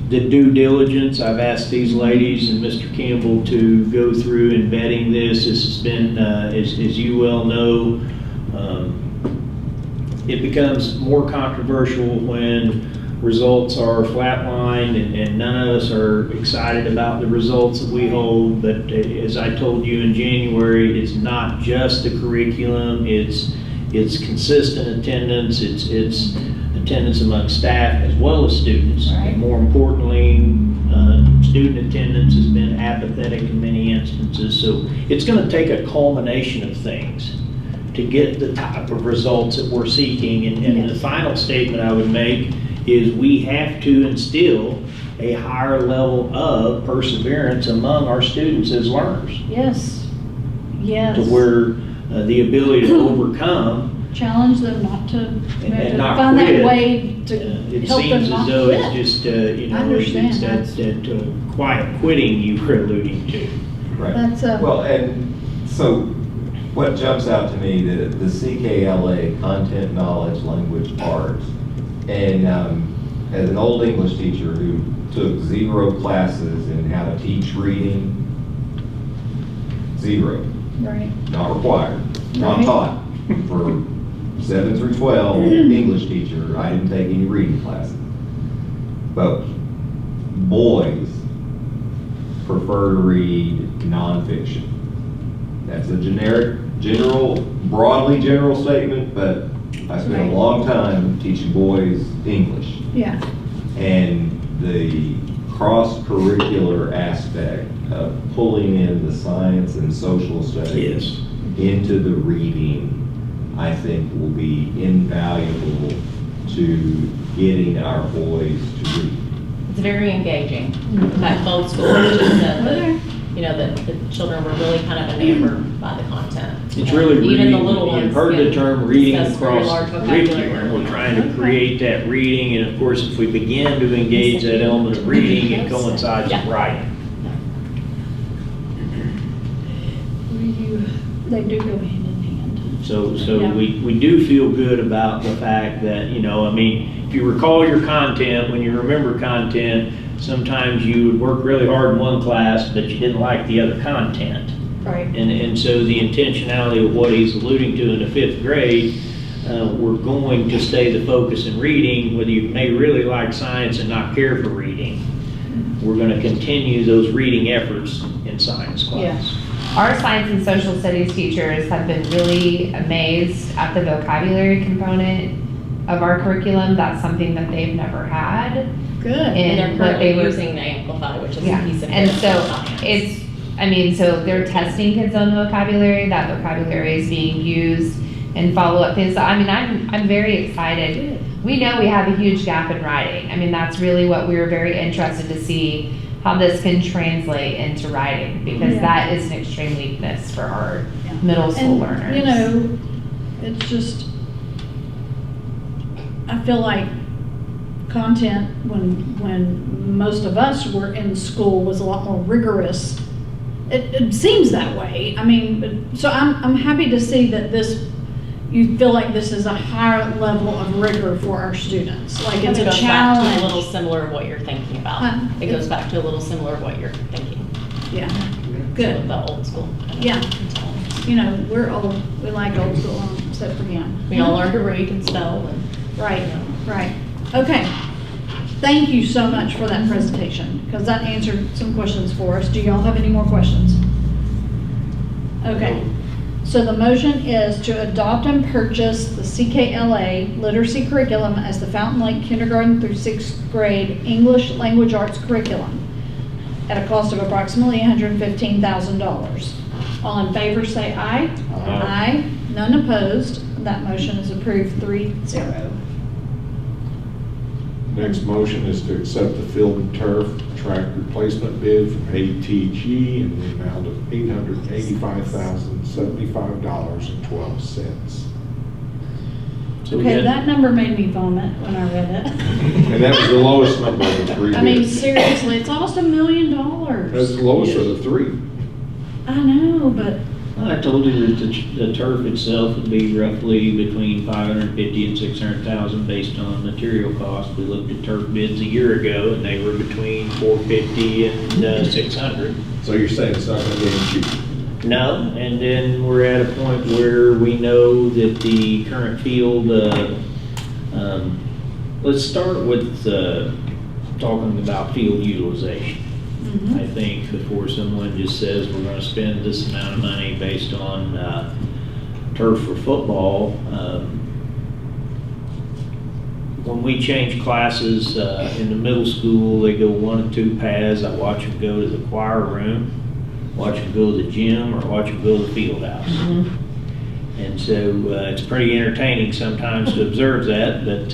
the due diligence. I've asked these ladies and Mr. Campbell to go through and vetting this. This has been, as you well know, it becomes more controversial when results are flatlined and none of us are excited about the results that we hold. But as I told you in January, it's not just the curriculum, it's consistent attendance, it's attendance among staff as well as students. Right. And more importantly, student attendance has been apathetic in many instances. So it's going to take a culmination of things to get the type of results that we're seeking. And the final statement I would make is we have to instill a higher level of perseverance among our students as learners. Yes. Yes. To where the ability to overcome Challenge them not to, and not find quit. that way to It help them seems not as though quit. it's just, you know, I understand. it's that quiet quitting you were alluding to. Right. That's Well, and so what jumps out to me, the CKLA, content, knowledge, language, arts, and as an old English teacher who took 0 classes in how to teach reading, 0, Right. not required, not Right. taught. For 7 through 12 English teacher, I didn't take any reading classes. But boys prefer to read nonfiction. That's a broadly general statement, but I spent Right. a long time teaching boys English. Yeah. And the cross-curricular aspect of pulling in the science and social studies into the reading, I think will be invaluable to getting our boys to read. It's very engaging. In fact, both schools just said that, you know, that the children were really kind of enamored by the content. It's really Even reading, the little ones. you've heard the can term reading discuss very across large vocabulary. curriculum. We're trying to create that reading, and of course, if we begin to engage that element of reading, it coincides with writing. They do go hand in hand. So Yeah. we do feel good about the fact that, you know, I mean, if you recall your content, when you remember content, sometimes you would work really hard in one class, but you didn't like the other content. Right. And so the intentionality of what he's alluding to in the 5th grade, we're going to stay the focus in reading, whether you may really like science and not care for reading. We're going to continue those reading efforts in science class. Our science and social studies teachers have been really amazed at the vocabulary component of our curriculum. That's something that they've never had. Good. And they're what currently they were using the Amplify, which is a Yeah, piece of and their so science. it's, I mean, so they're testing kids on vocabulary, that vocabulary is being used in follow-up things. So, I mean, I'm very excited. We know we have a huge gap in writing. I mean, that's really what we were very interested to see, how this can translate into writing, because Yeah. that is an extreme weakness for our middle school And, learners. you know, it's just, I feel like content, when most of us were in school, was a lot more rigorous. It seems that way. I mean, so I'm happy to see that this, you feel like this is a higher level of rigor for our students. Like it's a It goes back to a challenge. little similar of what you're thinking about. Huh? It goes back to a little similar of what you're thinking. Yeah, Some good. of the old school. kind of Yeah. mentality. You know, we're old, we like old school, except for him. We all learn to read and spell and. Right, right. Okay. Thank you so much for that presentation, because that answered some questions for us. Do y'all have any more questions? Okay. So the motion is to adopt and purchase the CKLA literacy curriculum as the Fountain Lake kindergarten through 6th grade English language arts curriculum at a cost of approximately $115,000. All in favor say aye. Aye. None opposed. That motion is approved 3-0. Next motion is to accept the field and turf track replacement bid from ATG in the amount of $885,075.12. So we Okay, had- that number made me vomit when I read it. And that was the lowest number of the 3 I mean, bids. seriously, it's almost $1 million. That's the lowest of the 3. I know, but I told you that the turf itself would be roughly between 550 and 600,000 based on material cost. We looked at turf bids a year ago and they were between 450 and 600. So you're saying it's not going to get any cheaper? No, and then we're at a point where we know that the current field, let's start with talking about field utilization. I think before someone just says we're going to spend this amount of money based on turf for football. When we change classes in the middle school, they go 1 and 2 paths. I watch them go to the choir room, watch them go to the gym, or watch them go to the field house. And so it's pretty entertaining sometimes to observe that, but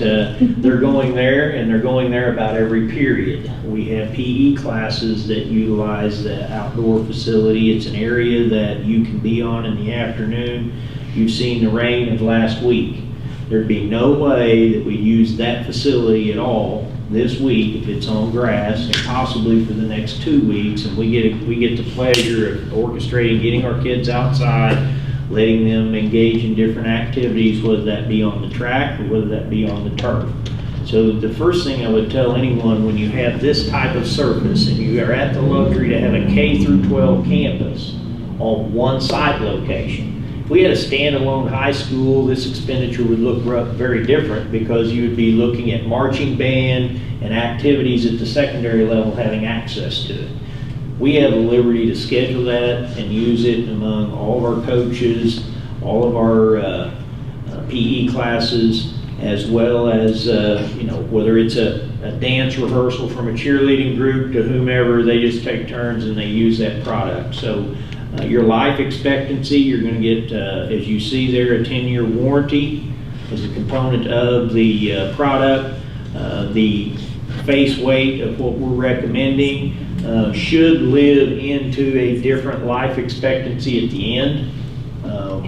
they're going there, and they're going there about every period. We have PE classes that utilize the outdoor facility. It's an area that you can be on in the afternoon. You've seen the rain of last week. There'd be no way that we use that facility at all this week if it's on grass, and possibly for the next 2 weeks. And we get the pleasure of orchestrating getting our kids outside, letting them engage in different activities, whether that be on the track or whether that be on the turf. So the first thing I would tell anyone, when you have this type of surface and you are at the luxury to have a K through 12 campus on one site location, if we had a standalone high school, this expenditure would look very different, because you would be looking at marching band and activities at the secondary level having access to it. We have the liberty to schedule that and use it among all of our coaches, all of our PE classes, as well as, whether it's a dance rehearsal from a cheerleading group to whomever, they just take turns and they use that product. So your life expectancy, you're going to get, as you see there, a 10-year warranty as a component of the product. The face weight of what we're recommending should live into a different life expectancy at the end.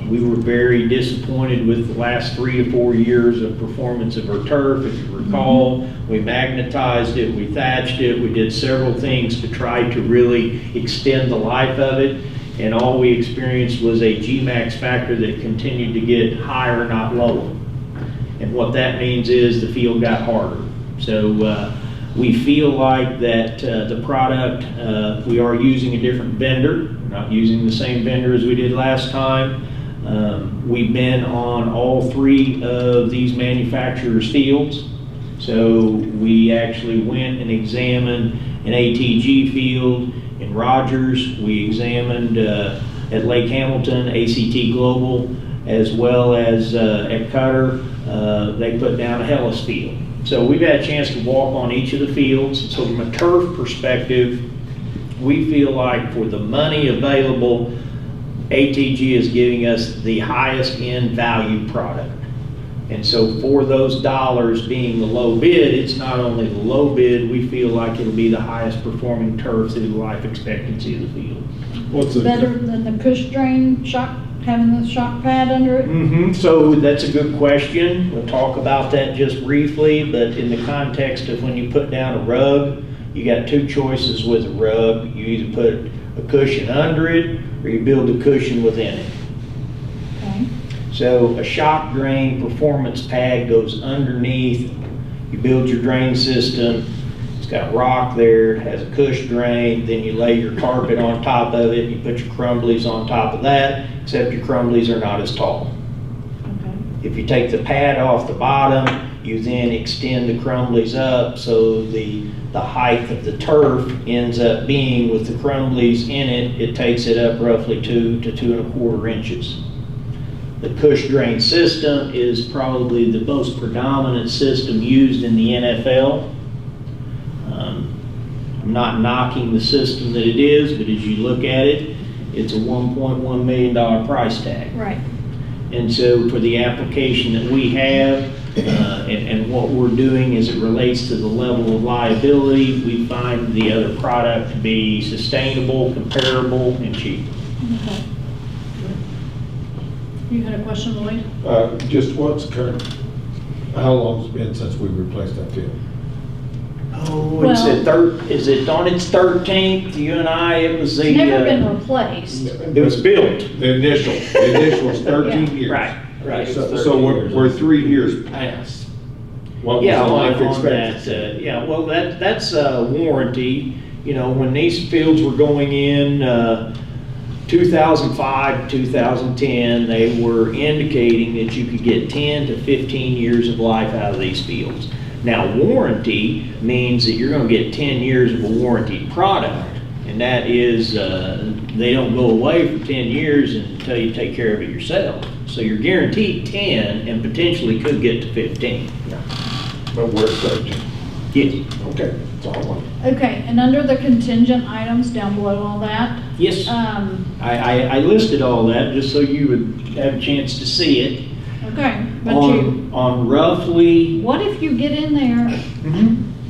We were very disappointed with the last 3 to 4 years of performance of our turf. If you recall, we magnetized it, we thatched it, we did several things to try to really extend the life of it, and all we experienced was a Gmax factor that continued to get higher, not lower. And what that means is the field got harder. So we feel like that the product, we are using a different vendor. We're not using the same vendor as we did last time. We've been on all 3 of these manufacturers' fields. So we actually went and examined an ATG field in Rogers. We examined at Lake Hamilton, ACT Global, as well as at Cutter. They put down a Hellas field. So we've had a chance to walk on each of the fields. So from a turf perspective, we feel like for the money available, ATG is giving us the highest end value product. And so for those dollars being the low bid, it's not only the low bid, we feel like it'll be the highest performing turf through the life expectancy of the field. What's it? Better than the push drain shock, having the shock pad under it? So that's a good question. We'll talk about that just briefly, but in the context of when you put down a rug, you got 2 choices with a rug. You either put a cushion under it or you build a cushion within it. Okay. So a shock drain performance pad goes underneath. You build your drain system. It's got rock there, it has a cush drain, then you lay your carpet on top of it, you put your crumblies on top of that, except your crumblies are not as tall. Okay. If you take the pad off the bottom, you then extend the crumblies up, so the height of the turf ends up being, with the crumblies in it, it takes it up roughly 2 to 2 1/4 inches. The cush drain system is probably the most predominant system used in the NFL. I'm not knocking the system that it is, but as you look at it, it's a $1.1 million price tag. Right. And so for the application that we have, and what we're doing as it relates to the level of liability, we find the other product to be sustainable, comparable, and cheap. Okay. You had a question, Lloyd? Just what's current, how long's it been since we replaced that field? Oh, it's is it on its 13th? You and I, it was the... It's never been replaced. It was built. The initial is 13 years. Right. So we're 3 years past. What was Yeah, the life on expectancy? that, yeah, well, that's a warranty. You know, when these fields were going in 2005, 2010, they were indicating that you could get 10 to 15 years of life out of these fields. Now, warranty means that you're going to get 10 years of a warranty product, and that is, they don't go away for 10 years until you take care of it yourself. So you're guaranteed 10 and potentially could get to 15. But we're 13. Yes. Okay, that's all I want. Okay, and under the contingent items down below all that? Yes. I listed all that just so you would have a chance to see it. Okay, but On roughly... what if you get in there,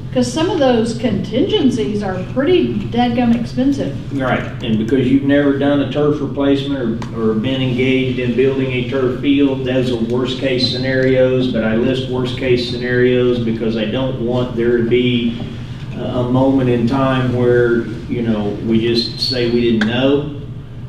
because some of those contingencies are pretty dadgum expensive. Right, and because you've never done a turf replacement or been engaged in building a turf field, those are worst case scenarios, but I list worst case scenarios because I don't want there to be a moment in time where, you know, we just say we didn't know.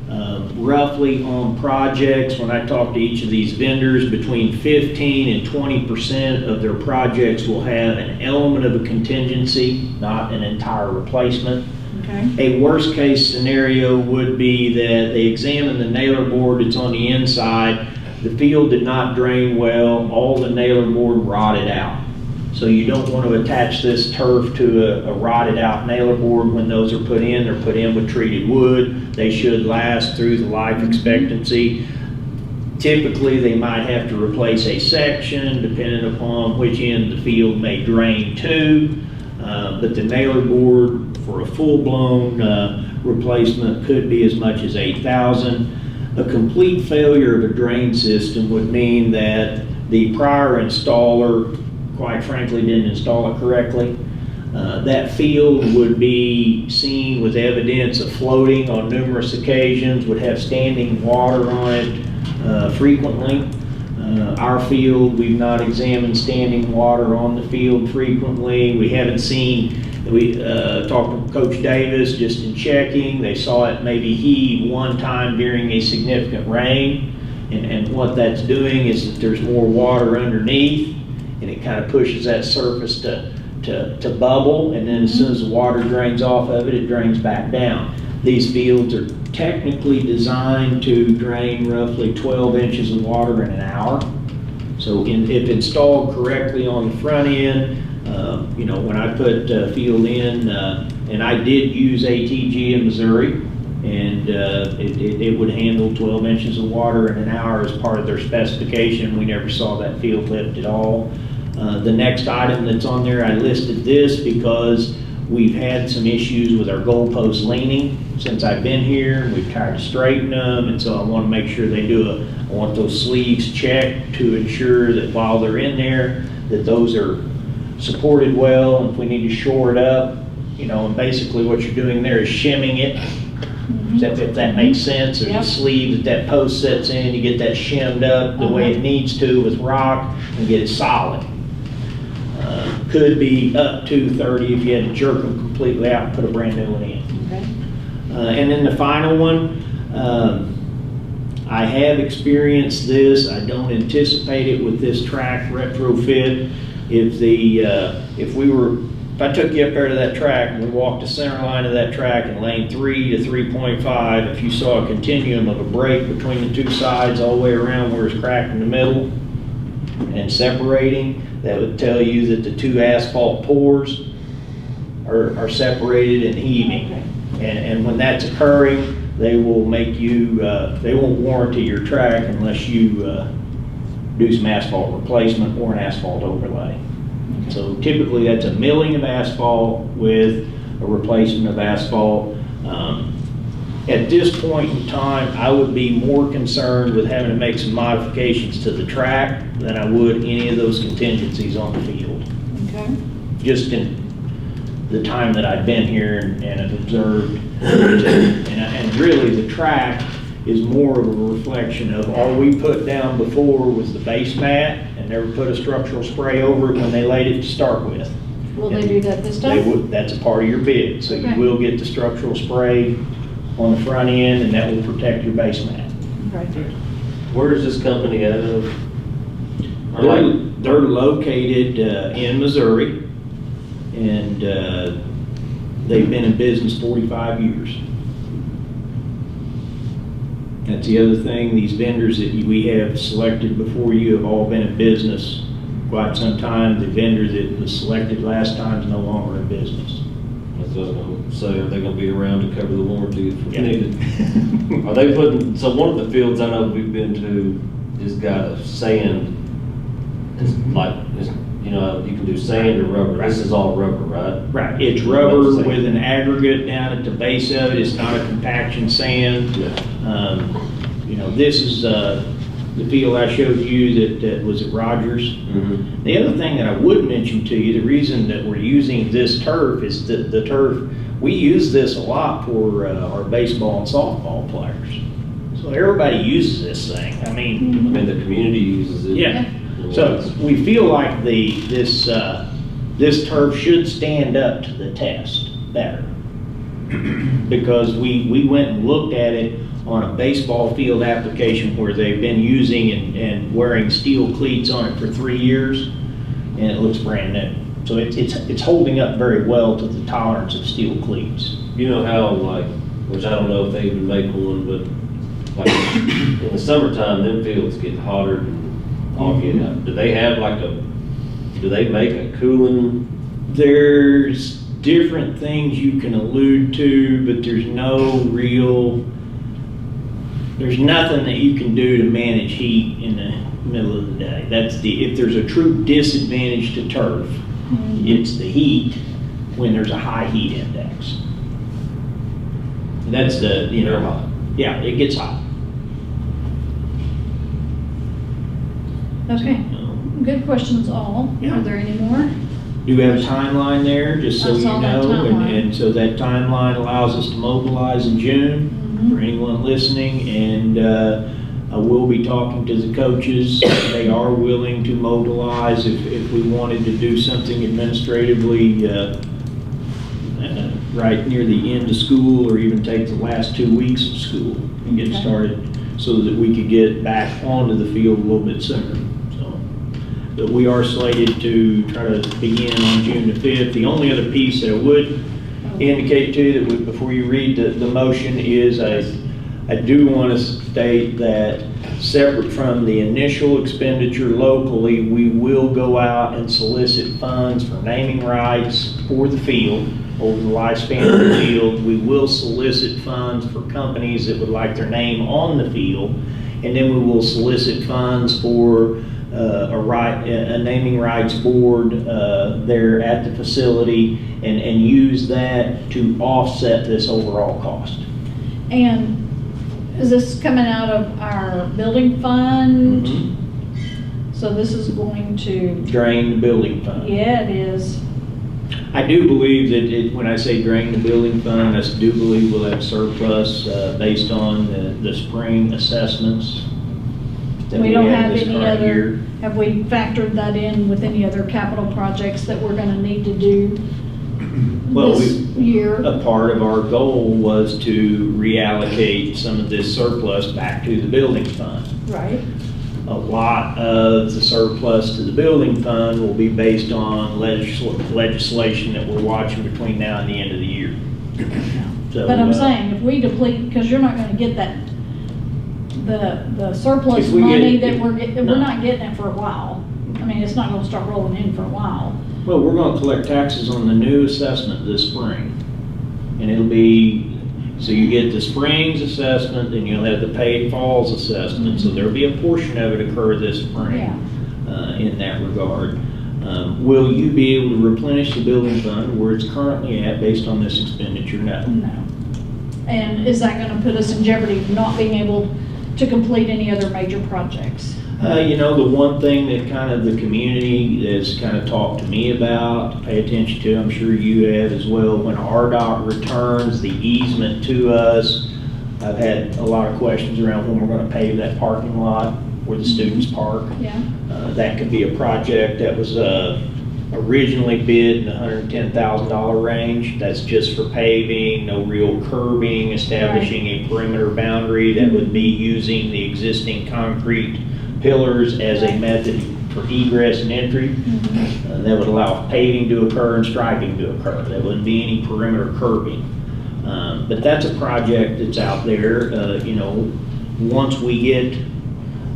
Roughly on projects, when I talk to each of these vendors, between 15 and 20% of their projects will have an element of a contingency, not an entire replacement. Okay. A worst case scenario would be that they examine the nailer board that's on the inside. The field did not drain well, all the nailer board rotted out. So you don't want to attach this turf to a rotted out nailer board when those are put in. They're put in with treated wood. They should last through the life expectancy. Typically, they might have to replace a section depending upon which end the field may drain to. But the nailer board for a full-blown replacement could be as much as $8,000. A complete failure of a drain system would mean that the prior installer, quite frankly, didn't install it correctly. That field would be seen with evidence of floating on numerous occasions, would have standing water on it frequently. Our field, we've not examined standing water on the field frequently. We haven't seen, we talked to Coach Davis just in checking. They saw it maybe heave one time during a significant rain. And what that's doing is that there's more water underneath, and it kind of pushes that surface to bubble, and then as soon as the water drains off of it, it drains back down. These fields are technically designed to drain roughly 12 inches of water in an hour. So if installed correctly on the front end, you know, when I put field in, and I did use ATG in Missouri, and it would handle 12 inches of water in an hour as part of their specification. We never saw that field lift at all. The next item that's on there, I listed this because we've had some issues with our goalposts leaning since I've been here. We've tried to straighten them, and so I want to make sure they do I want those sleeves checked to ensure that while they're in there, that those are supported well. And if we need to shore it up, you know, and basically what you're doing there is shimming it. If that makes sense. There's a sleeve that post sets in, you get that shimmed up the way it needs to with rock and get it solid. Could be up to 30 if you had to jerk them completely out and put a brand new one in. Okay. And then the final one, I have experienced this. I don't anticipate it with this track retrofit. If I took you up there to that track and we walked the center line of that track in lane 3 to 3.5, if you saw a continuum of a break between the two sides all the way around where it's cracked in the middle and separating, that would tell you that the two asphalt pores are separated and heaving. And when that's occurring, they will make you, they won't warranty your track unless you do some asphalt replacement or an asphalt overlay. So typically that's a milling of asphalt with a replacement of asphalt. At this point in time, I would be more concerned with having to make some modifications to the track than I would any of those contingencies on the field. Okay. Just in the time that I've been here and have observed. And really the track is more of a reflection of all we put down before was the base mat and never put a structural spray over it when they laid it to start with. Will they do that this time? That's a part of your bid. So Okay. you will get the structural spray on the front end, and that will protect your base mat. Right. Where is this company out of? They're located in Missouri, and they've been in business 45 years. That's the other thing, these vendors that we have selected before you have all been in business quite some time. The vendor that was selected last time is no longer in business. That's what I was going to say, are they going to be around to cover the warranty if Yeah. needed? Are they putting, so one of the fields I know we've been to has got a sand, it's like, you know, you can do sand or rubber. This is all rubber, right? Right, it's rubber with an aggregate down at the base of it. It's not a compaction sand. You know, this is the field I showed you that was at Rogers. Mm-hmm. The other thing that I would mention to you, the reason that we're using this turf is that the turf, we use this a lot for our baseball and softball players. So everybody uses this thing. I mean, the community uses it. Yeah. So we feel like this turf should stand up to the test better. Because we went and looked at it on a baseball field application where they've been using and wearing steel cleats on it for 3 years, and it looks brand new. So it's holding up very well to the tolerance of steel cleats. You know how, like, which I don't know if they even make one, but like in the summertime, them fields get hotter and all get out. Do they have like do they make a cooling? There's different things you can allude to, but there's nothing that you can do to manage heat in the middle of the day. If there's a true disadvantage to turf, it's the heat when there's a high heat index. That's Hot. Yeah, it gets hot. Okay, good questions all. Yeah. Are there any more? Do we have a timeline there, just so I you saw that know? timeline. And so that timeline allows us to mobilize in June for anyone listening. And I will be talking to the coaches. They are willing to mobilize if we wanted to do something administratively right near the end of school, or even take the last 2 weeks of school and get started, so that we could get back onto the field a little bit sooner. But we are slated to try to begin on June the 5th. The only other piece that I would indicate to you that before you read the motion is I do want to state that separate from the initial expenditure locally, we will go out and solicit funds for naming rights for the field over the lifespan of the field. We will solicit funds for companies that would like their name on the field, and then we will solicit funds for a naming rights board there at the facility, and use that to offset this overall cost. And is this coming out of our building fund? So this is going to, Drain the building fund. yeah, it is. I do believe that when I say drain the building fund, I do believe we'll have surplus based on the spring assessments that We don't have this any current other, year. have we factored that in with any other capital projects that we're gonna need to do Well, this year? A part of our goal was to reallocate some of this surplus back to the building fund. Right. A lot of the surplus to the building fund will be based on legislation that we're watching between now and the end of the year. So, But I'm saying, if we deplete, because you're not gonna get that, the surplus If we money get- that we're getting, no. we're not getting it for a while. I mean, it's not gonna start rolling in for a while. Well, we're gonna collect taxes on the new assessment this spring. And it'll be, so you get the spring's assessment, then you'll have the paid fall's assessment. So there'll be a portion of it occur this spring in that regard. Will you be able to replenish the building fund where it's currently at based on this expenditure? No. No. And is that gonna put us in jeopardy of not being able to complete any other major projects? The one thing that kind of the community has kind of talked to me about, pay attention to, I'm sure you have as well, when RDOT returns the easement to us, I've had a lot of questions around when we're going to pave that parking lot where the students park. Yeah. That could be a project that was originally bid in the $110,000 range. That's just for paving, no real curbing, establishing a perimeter boundary. That would be using the existing concrete pillars as a method for egress and entry. That would allow paving to occur and striping to occur. There wouldn't be any perimeter curbing. But that's a project that's out there. Once we get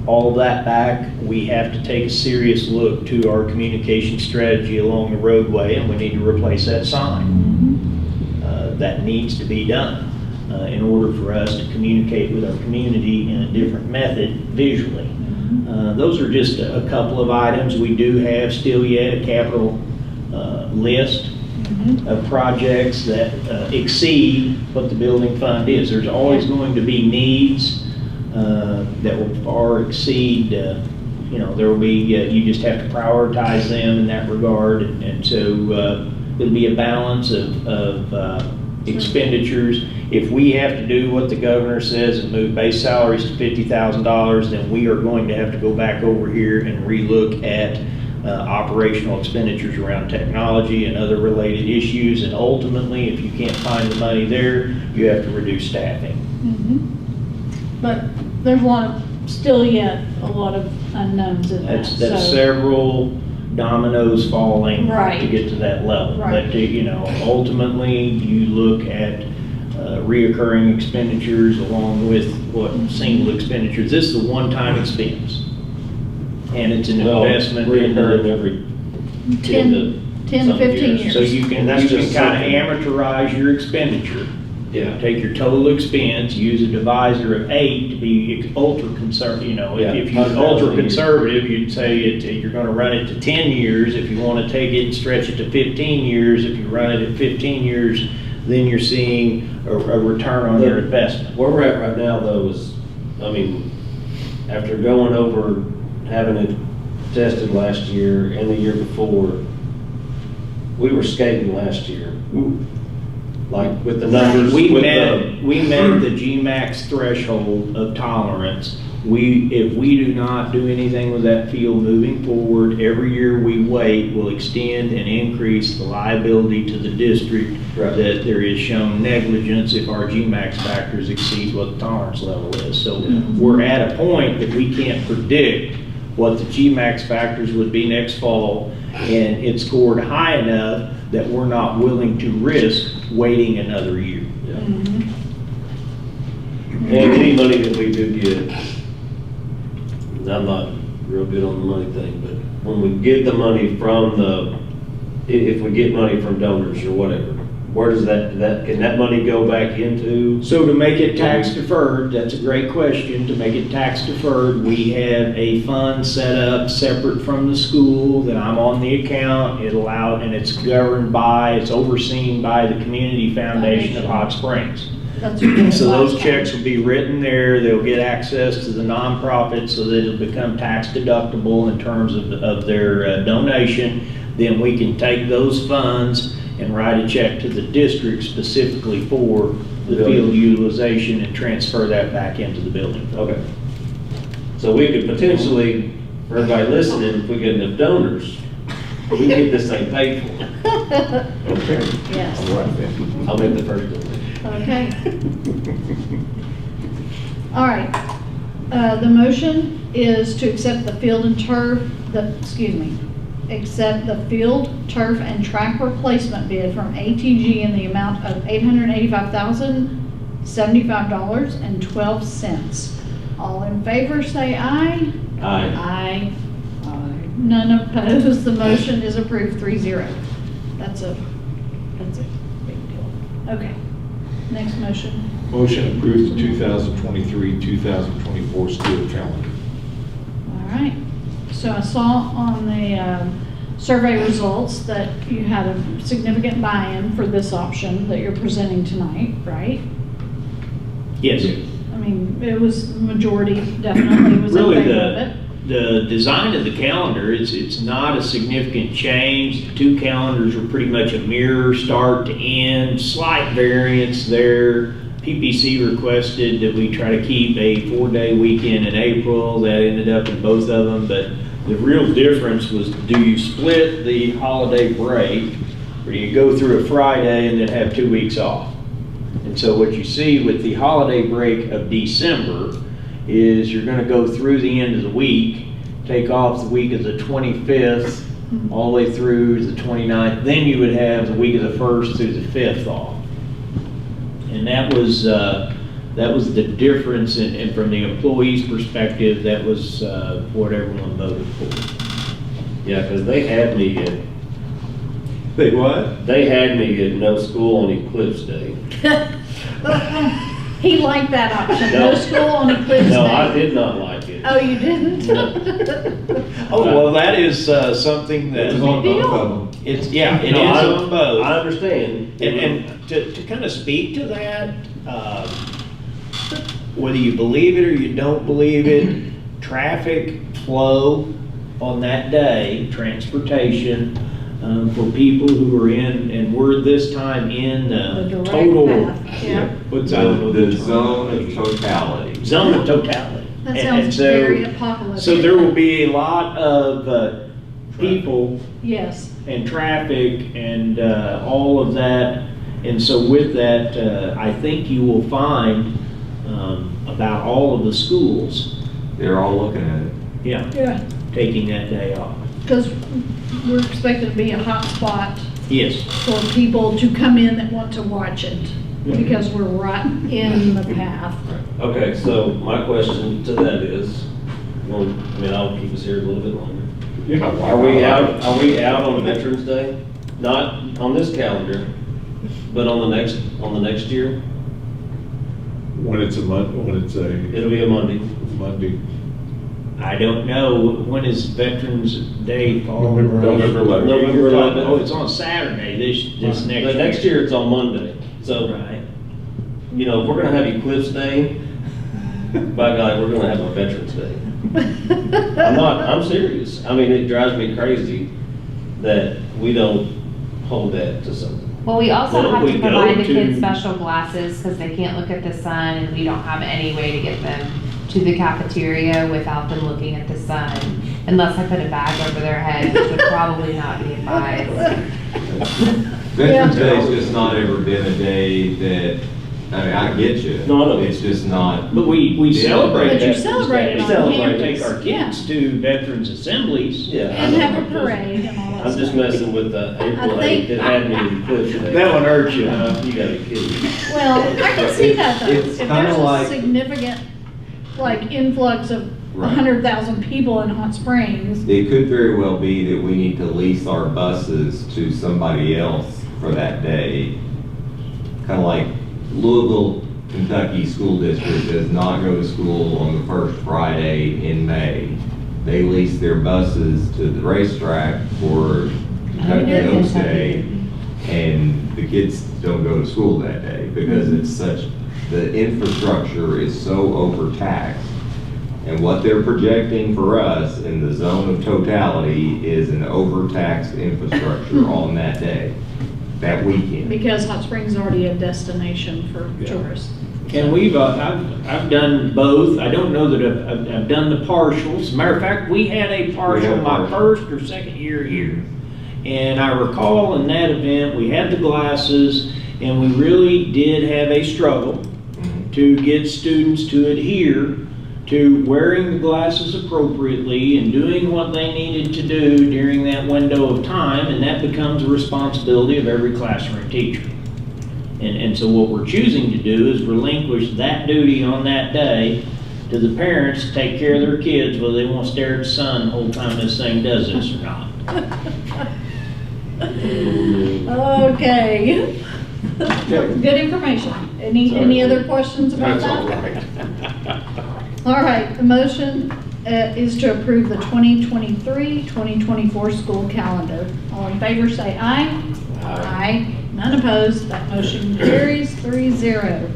all of that back, we have to take a serious look to our communication strategy along the roadway, and we need to replace that sign. That needs to be done in order for us to communicate with our community in a different method visually. Those are just a couple of items. We do have still yet a capital list of projects that exceed what the building fund is. There's always going to be needs that will far exceed, there will be, you just have to prioritize them in that regard. And so it'll be a balance of expenditures. If we have to do what the governor says and move base salaries to $50,000, then we are going to have to go back over here and relook at operational expenditures around technology and other related issues. And ultimately, if you can't find the money there, you have to reduce staffing. But there's still yet a lot of unknowns in that, That's so. several dominoes falling Right. to get to that level. Right. But, ultimately, you look at reoccurring expenditures along with what single expenditures. This is a one-time expense. And it's an investment in Reoccurring every 10 to 10 to 15 years. So you can, That's you can just kind of something- amortize your expenditure. Yeah. Take your total expense, use a divisor of 8 to be ultra conservative. Yeah, If you're 100,000 ultra a year. conservative, you'd say you're going to run it to 10 years. If you want to take it and stretch it to 15 years, if you run it at 15 years, then you're seeing a return on your investment. Where we're at right now, though, is, I mean, after going over, having it tested last year and the year before, we were skating last year. Like with the numbers. We with met the GMAX threshold of tolerance. If we do not do anything with that field moving forward, every year we wait will extend and increase the liability to the district Right. that there is shown negligence if our GMAX factors exceed what the tolerance level is. So we're at a point that we can't predict what the GMAX factors would be next fall, and it's scored high enough that we're not willing to risk waiting another year. And any money that we do get, I'm not real good on the money thing, but when we get the money from if we get money from donors or whatever, where does can that money go back into? So to make it tax deferred, that's a great question. To make it tax deferred, we have a fund set up separate from the school that I'm on the account. And it's governed it's overseen by the Community Foundation of Hot Springs. That's what So those checks will be written there. They'll get access to the nonprofit so that it'll become tax deductible in terms of their donation. Then we can take those funds and write a check to the district specifically for the field utilization and transfer that back into the building. Okay. So we could potentially, for everybody listening, if we get enough donors, we can get this thing paid for. Okay. Yes. All right then. I'll make the first donation. Okay. All right. The motion is to accept the field and turf, accept the field, turf, and track replacement bid from ATG in the amount of $885,075.12. All in favor, say aye. Aye. Aye. Aye. None opposed. The motion is approved 3-0. That's a big deal. Okay. Next motion. Motion approves the 2023-2024 school calendar. All right. So I saw on the survey results that you had a significant buy-in for this option that you're presenting tonight, right? Yes. I mean, it was majority definitely was in Really, favor of it. the design of the calendar, it's not a significant change. The two calendars are pretty much a mirror start to end, slight variance there. PPC requested that we try to keep a 4-day weekend in April. That ended up in both of them, but the real difference was, do you split the holiday break, or do you go through a Friday and then have 2 weeks off? And so what you see with the holiday break of December is you're gonna go through the end of the week, take off the week of the 25th, all the way through the 29th, then you would have the week of the 1st through the 5th off. And that was the difference, and from the employees' perspective, that was what everyone voted for. Yeah, because they had me at. They what? They had me at no school on Eclipse Day. He liked that option. No. No school on Eclipse No, Day. I did not like it. Oh, you didn't? No. Oh, well, that is something that. It was on both of them. It is on both. I understand. And to kind of speak to that, whether you believe it or you don't believe it, traffic flow on that day, transportation, for people who are in, and we're this time in The direct total. path, yeah. What's that? The zone of totality. Zone of totality. That And sounds so- very apocalyptic. So there will be a lot of people Yes. and traffic and all of that. And so with that, I think you will find a about all of the schools, They're all looking at it. Yeah. taking that day off. Because we're expected to be a hot spot Yes. for people to come in that want to watch it, because we're right in the path. Okay, so my question to that is, well, I mean, I'll keep us here a little bit longer. Yeah. Are we out on Veterans Day? Not on this calendar, but on the next year? When it's a It'll be a Monday. Monday. I don't know, when is Veterans Day fall? November 11th. November 11th. Oh, it's on Saturday this next year. But next year it's on Monday. So, Right. you know, if we're gonna have Eclipse Day, by God, we're gonna have a Veterans Day. I'm serious. I mean, it drives me crazy that we don't hold that to something. Well, we also Well, have we to go provide the to- kids special glasses because they can't look at the sun, and we don't have any way to get them to the cafeteria without them looking at the sun, unless I put a bag over their head, which would probably not be advised. Veterans Day's just not ever been a day that, I mean, I get you. No, I know. It's just not. But we celebrate But you Veterans celebrate Day. it We on celebrate, campus. take our kids to veterans assemblies. Yeah. And have a parade and all that I'm just stuff. messing with the April I think- 8th that had me in Eclipse Day. That one hurt you, You huh? gotta be kidding me. Well, I can see that though. It's If kinda there's a like- significant, like, influx of Right. 100,000 people in Hot Springs, It could very well be that we need to lease our buses to somebody else for that day. Kind of like Louisville, Kentucky School District does not go to school on the first Friday in May. They lease their buses to the racetrack for Kentucky yeah. Oaks Day, and the kids don't go to school that day because it's such, the infrastructure is so overtaxed. And what they're projecting for us in the zone of totality is an overtaxed infrastructure on that day, that weekend. because Hot Springs is already a destination for tourists. And I've done both. I don't know that I've done the partials. Matter of fact, we had a partial had a my partial. first or second year here. And I recall in that event, we had the glasses, and we really did have a struggle to get students to adhere to wearing the glasses appropriately and doing what they needed to do during that window of time, and that becomes a responsibility of every classroom teacher. And so what we're choosing to do is relinquish that duty on that day to the parents to take care of their kids, whether they want to stare at the sun the whole time this thing does this or not. Okay. Good information. Any other questions about That's that? all right. All right, the motion is to approve the 2023-2024 school calendar. All in favor, say aye. Aye. None opposed. That motion carries 3-0.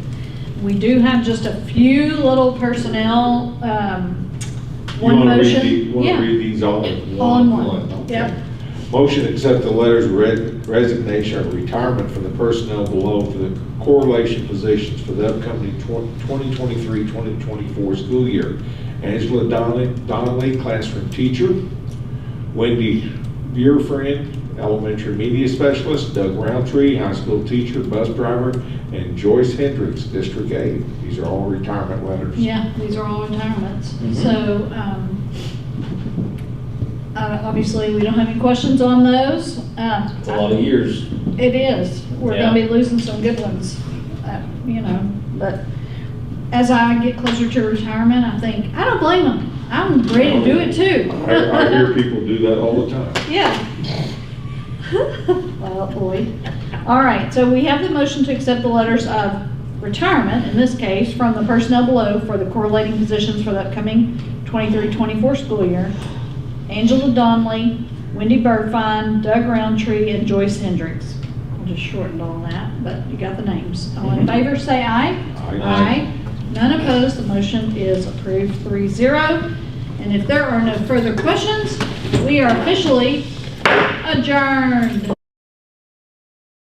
We do have just a few little personnel, one motion. You want Yeah, to read these all in one? all in one. Okay. Yep. Motion to accept the letters of resignation or retirement from the personnel below for the correlation positions for the upcoming 2023-2024 school year. Angela Donnelly, classroom teacher. Wendy Bierfriend, elementary media specialist. Doug Roundtree, high school teacher, bus driver. And Joyce Hendricks, District 8. These are all retirement letters. Yeah, these are all retirements. So, obviously, we don't have any questions on those. It's a lot of years. It is. We're gonna be losing some good ones, but as I get closer to retirement, I think, I don't blame them. I'm ready to do it too. I hear people do that all the time. Yeah. Well, boy. All right, so we have the motion to accept the letters of retirement, in this case, from the personnel below for the correlating positions for the upcoming 23-24 school year. Angela Donnelly, Wendy Bergfine, Doug Roundtree, and Joyce Hendricks. I just shortened all that, but you got the names. All in favor, say aye. Aye. None opposed, the motion is approved 3-0. And if there are no further questions, we are officially adjourned.